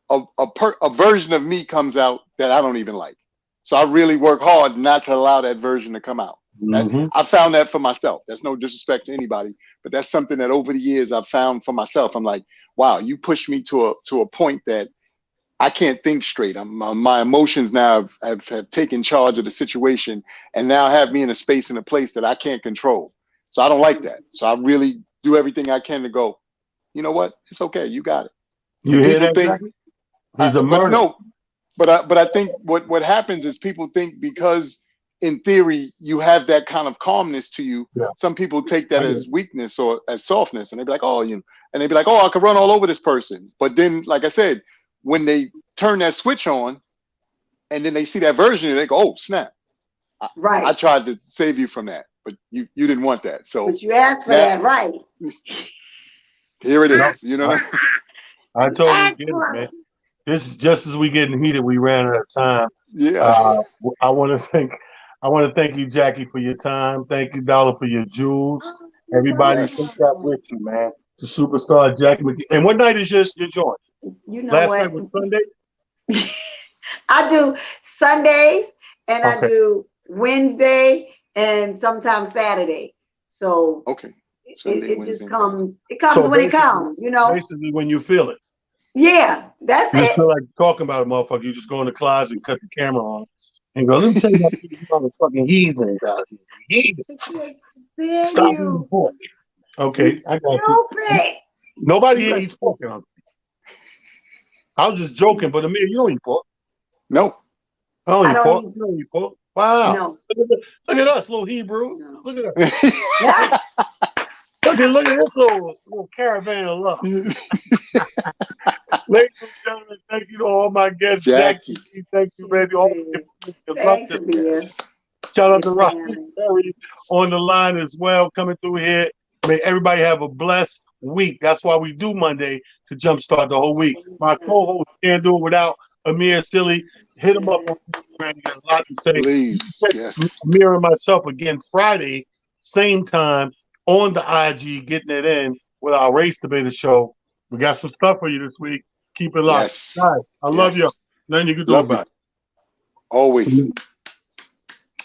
a version of me comes out that I don't even like. So I really work hard not to allow that version to come out. I found that for myself. That's no disrespect to anybody, but that's something that over the years I've found for myself. I'm like, wow, you pushed me to a point that I can't think straight. My emotions now have taken charge of the situation, and now have me in a space and a place that I can't control. So I don't like that. So I really do everything I can to go, you know what? It's okay. You got it. You hear that? Exactly? He's a murderer. No, but I think what happens is people think, because in theory you have that kind of calmness to you, some people take that as weakness or as softness, and they be like, oh, and they be like, oh, I could run all over this person. But then, like I said, when they turn that switch on, and then they see that version, they go, oh, snap. I tried to save you from that, but you didn't want that. So but you asked for that, right? Here it is. I totally get it, man. This is just as we getting heated, we ran out of time. Yeah. I want to thank you, Jackie, for your time. Thank you, Dollar, for your jewels. Everybody, take that with you, man. The superstar Jackie McGee. And what night is your joint? Last night was Sunday? I do Sundays, and I do Wednesday, and sometimes Saturday. So Sunday, it just comes. It comes when it comes. Basically, when you feel it. Yeah, that's it. You feel like talking about a motherfucker. You just go in the closet and cut the camera on and go, let me tell you about these motherfucking heathens out here. Stop being poor. Okay, I got you. Nobody here eats pork. I was just joking, but Amir, you don't eat pork. No. I don't eat pork. You don't eat pork. Wow. No. Look at us, little Hebrews. No. Look at us. look at this little caravan of love. Ladies and gentlemen, thank you to all my guests. Jackie, thank you, baby. All Shout out to Robbie Perry on the line as well, coming through here. May everybody have a blessed week. That's why we do Monday to jumpstart the whole week. My co-host can't do it without Amir Silly. Hit him up on Instagram. He got a lot to say. Please. Yes. Amir and myself again Friday, same time on the IG, getting it in with our race debater show. We got some stuff for you this week. Keep it locked. Yes. All right. I love you. Nothing you can do about it. Always.